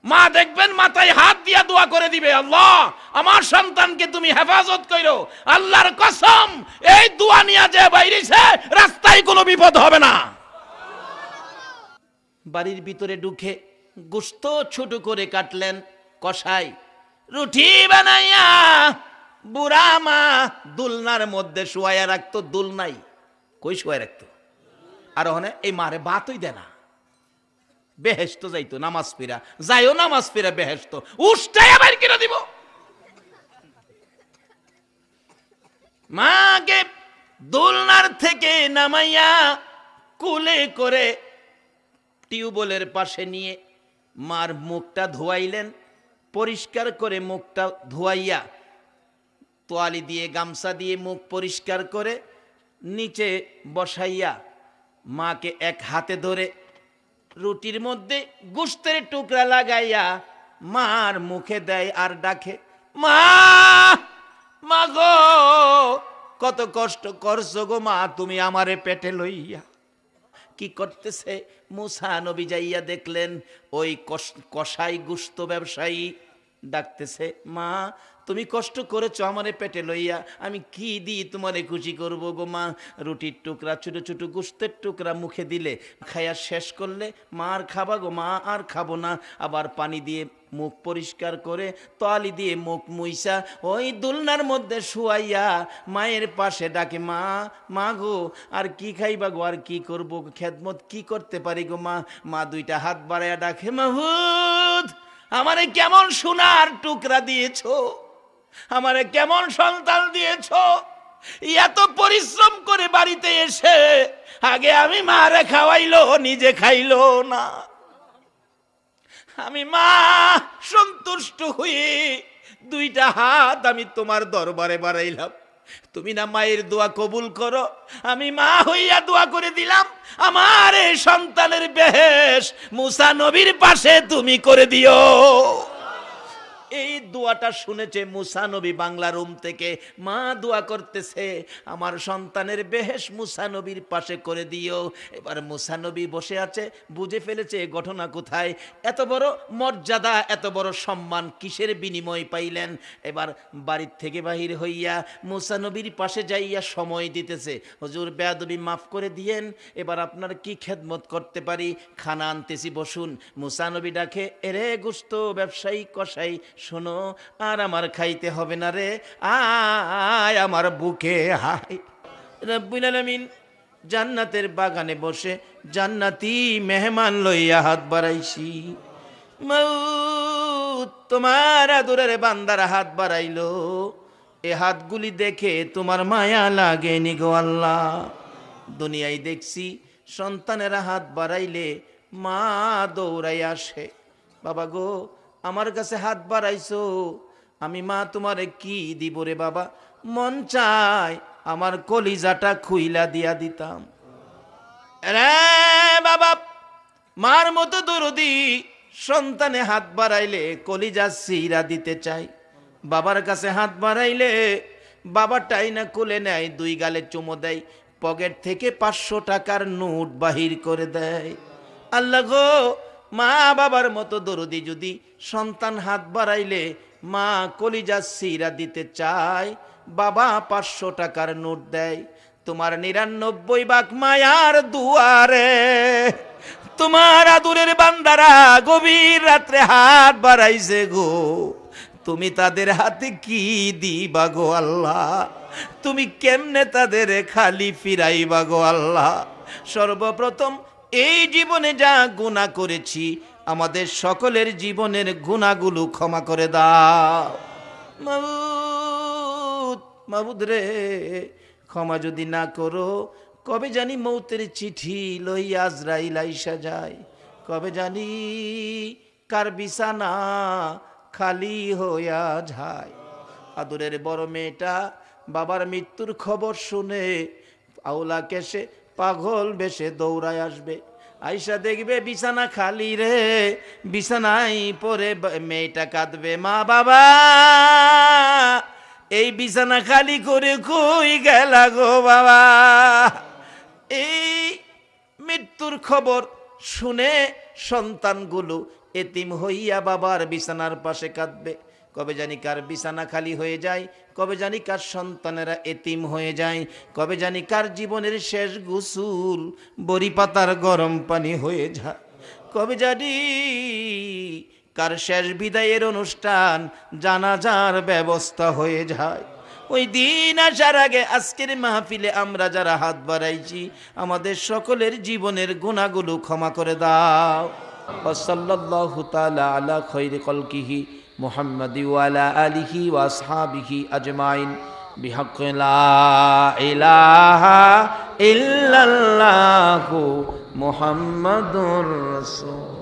মা দেখবেন মাথায় হাত দিয়া দোয়া করে দিবে, আল্লাহ আমার সন্তানকে তুমি হেফাজত কইরো। আল্লাহর কসম এই দোয়া নিয়া যে বাইরেছে রাস্তায় কোনো বিপদ হবে না। বাড়ির ভিতরে ঢুকে গোশত ছোট করে কাটলেন, কষাই রুটি বানাইয়া বুড়া মা দুলনার মধ্যে শুয়াইয়া রাখতো। দুল নাই, কই শুয়াই রাখতো? আর ওখানে এই মারে ভাতই দেয় না। বেহেশত যাইতো নামাজ পড়া, যাইও নামাজ পড়া বেহেশত, উষ্টাই আবার কিনে দিব। মাকে দুলনার থেকে নামাইয়া কুলে করে টিউবওয়েলের পাশে নিয়ে মার মুখটা ধোয়াইলেন। পরিষ্কার করে মুখটা ধোয়াইয়া তোয়ালি দিয়ে গামছা দিয়ে মুখ পরিষ্কার করে নিচে বসাইয়া মাকে এক হাতে ধরে রুটির মধ্যে গোশতের টুকরা লাগাইয়া মার মুখে দেয় আর ডাকে, মা, মা গো, কত কষ্ট করছো গো মা তুমি আমারে পেটে লইয়া। কি করতেছে? মুসা নবী যাইয়া দেখলেন ওই কসাই গোশত ব্যবসায়ী ডাকতেছে, মা তুমি কষ্ট করেছো আমারে পেটে লইয়া, আমি কি দিই তোমারে খুশি করব গো মা। রুটির টুকরা ছোট ছোট গোশতের টুকরা মুখে দিলে, খাইয়া শেষ করলে মা আর খাবা গো মা, আর খাবো না। আবার পানি দিয়ে মুখ পরিষ্কার করে তোয়ালি দিয়ে মুখ মুইসা ওই দুলনার মধ্যে শুয়াইয়া মায়ের পাশে ডাকে, মা, মা গো আর কি খাইবা গো, আর কি করবো, খেদমত কি করতে পারি গো মা। মা দুইটা হাত বাড়াইয়া ডাকে, মাহুদ আমারে কেমন সোনার টুকরা দিয়েছো, আমারে কেমন সন্তান দিয়েছো। এত পরিশ্রম করে বাড়িতে এসে আগে আমি মারে খাওয়াইলো, নিজে খাইলো না। আমি মা সন্তুষ্ট হয়ে দুইটা হাত আমি তোমার দরবারে বাড়াইলাম, তুমি না মায়ের দোয়া কবুল করো। আমি মা হইয়া দোয়া করে দিলাম আমার এই সন্তানের বেহেশ মুসা নবীর পাশে তুমি করে দিও। এই দোয়াটা শুনেছে মুসা নবী বাংলা রুম থেকে। মা দোয়া করতেছে আমার সন্তানের বেহেশ মুসা নবীর পাশে করে দিও। এবার মুসা নবী বসে আছে, বুঝে ফেলেছে ঘটনা কোথায়। এত বড় মর্যাদা, এত বড় সম্মান কিসের বিনিময় পাইলেন। এবার বাড়ির থেকে বাহির হইয়া মুসা নবীর পাশে যাইয়া সময় দিতেছে, হুজুর বেয়াদবি মাফ করে দিয়েন, এবার আপনার কি খেদমত করতে পারি, খানা আনতেছি বসুন। মুসা নবী ডাকে, এরে গোশত ব্যবসায়ী কসাই শোনো, আর আমার খাইতে হবে না রে, আয় আমার বুকে হায়। রব্বুল আলামিন জান্নাতের বাগানে বসে জান্নাতি মেহমান লইয়া হাত বাড়াইছি। মউত তোমার আদরের বান্দার হাত বাড়াইলো, এ হাতগুলি দেখে তোমার মায়া লাগেনি গো আল্লাহ। দুনিয়ায় দেখছি সন্তানেরা হাত বাড়াইলে মা দৌড়াই আসে, বাবা গো আমার কাছে হাত বাড়াইছো, আমি মা তোমারে কি দিব রে বাবা। মন চায় আমার কলিজাটা খুইলা দিয়া দিতাম। রে বাবা, মার মতো দরদি সন্তানে হাত বাড়াইলে কলিজা সিরা দিতে চাই। বাবার কাছে হাত বাড়াইলে বাবাটাই না কোলে নেয়, দুই গালে চুমো দেয়, পকেট থেকে 500 টাকার নোট বাহির করে দেয়। আল্লাহ গো, মা বাবার মতো দরদি যদি সন্তান হাত বাড়াইলে মা কলিজা সিরা দিতে চায়, বাবা 500 টাকার নোট দেয়। তোমার 99 ভাগ মায়ার দুয়ারে তোমার আদুরের বান্দারা গভীর রাত্রে হাত বাড়াইছে গো, তুমি তাদের হাতে কি দিবা গো আল্লাহ, তুমি কেমনে তাদের খালি ফিরাইবা গো আল্লাহ। সর্বপ্রথম এই জীবনে যা গুনাহ করেছি আমাদের সকলের জীবনের গুনাহগুলো ক্ষমা করে দাও। মাবুদ মাবুদ রে ক্ষমা যদি না করো, কবে জানি মৌতের চিঠি লইয়া আজরাইল আইসা যায়, কবে জানি কার বিছানা খালি হইয়া যায়। আদরের বড় মেয়েটা বাবার মৃত্যুর খবর শুনে আওলা কেশে পাগল বেশে দৌড়ায় আসবে, আইসা দেখবে বিছানা খালি রে, বিছানায় পরে মেয়েটা কাঁদবে, মা বাবা এই বিছানা খালি করে কই গেলা গো বাবা। এই মৃত্যুর খবর শুনে সন্তানগুলো এতিম হইয়া বাবার বিছানার পাশে কাঁদবে, কবে জানি কার বিছানা খালি হয়ে যায়, কবে জানি কার সন্তানেরা এতিম হয়ে যায়, কবে জানি কার জীবনের শেষ গোসল বড়ি পাতার গরম পানি হয়ে যায়, কবে জানি কার শেষ বিদায়ের অনুষ্ঠান জানাজার ব্যবস্থা হয়ে যায়। ওই দিন আসার আগে আজকের মাহফিলে আমরা যারা হাত বাড়াইছি আমাদের সকলের জীবনের গুনাহগুলো ক্ষমা করে দাও। সাল্লাল্লাহু তাআলা আলা খায়রি খালকিহি মুহাম্মাদি ওয়া আলা আলিহি ওয়া আসহাবিহি আজমাইন বিহাক্কি লা ইলাহা ইল্লাল্লাহু মুহাম্মাদুর রাসূল।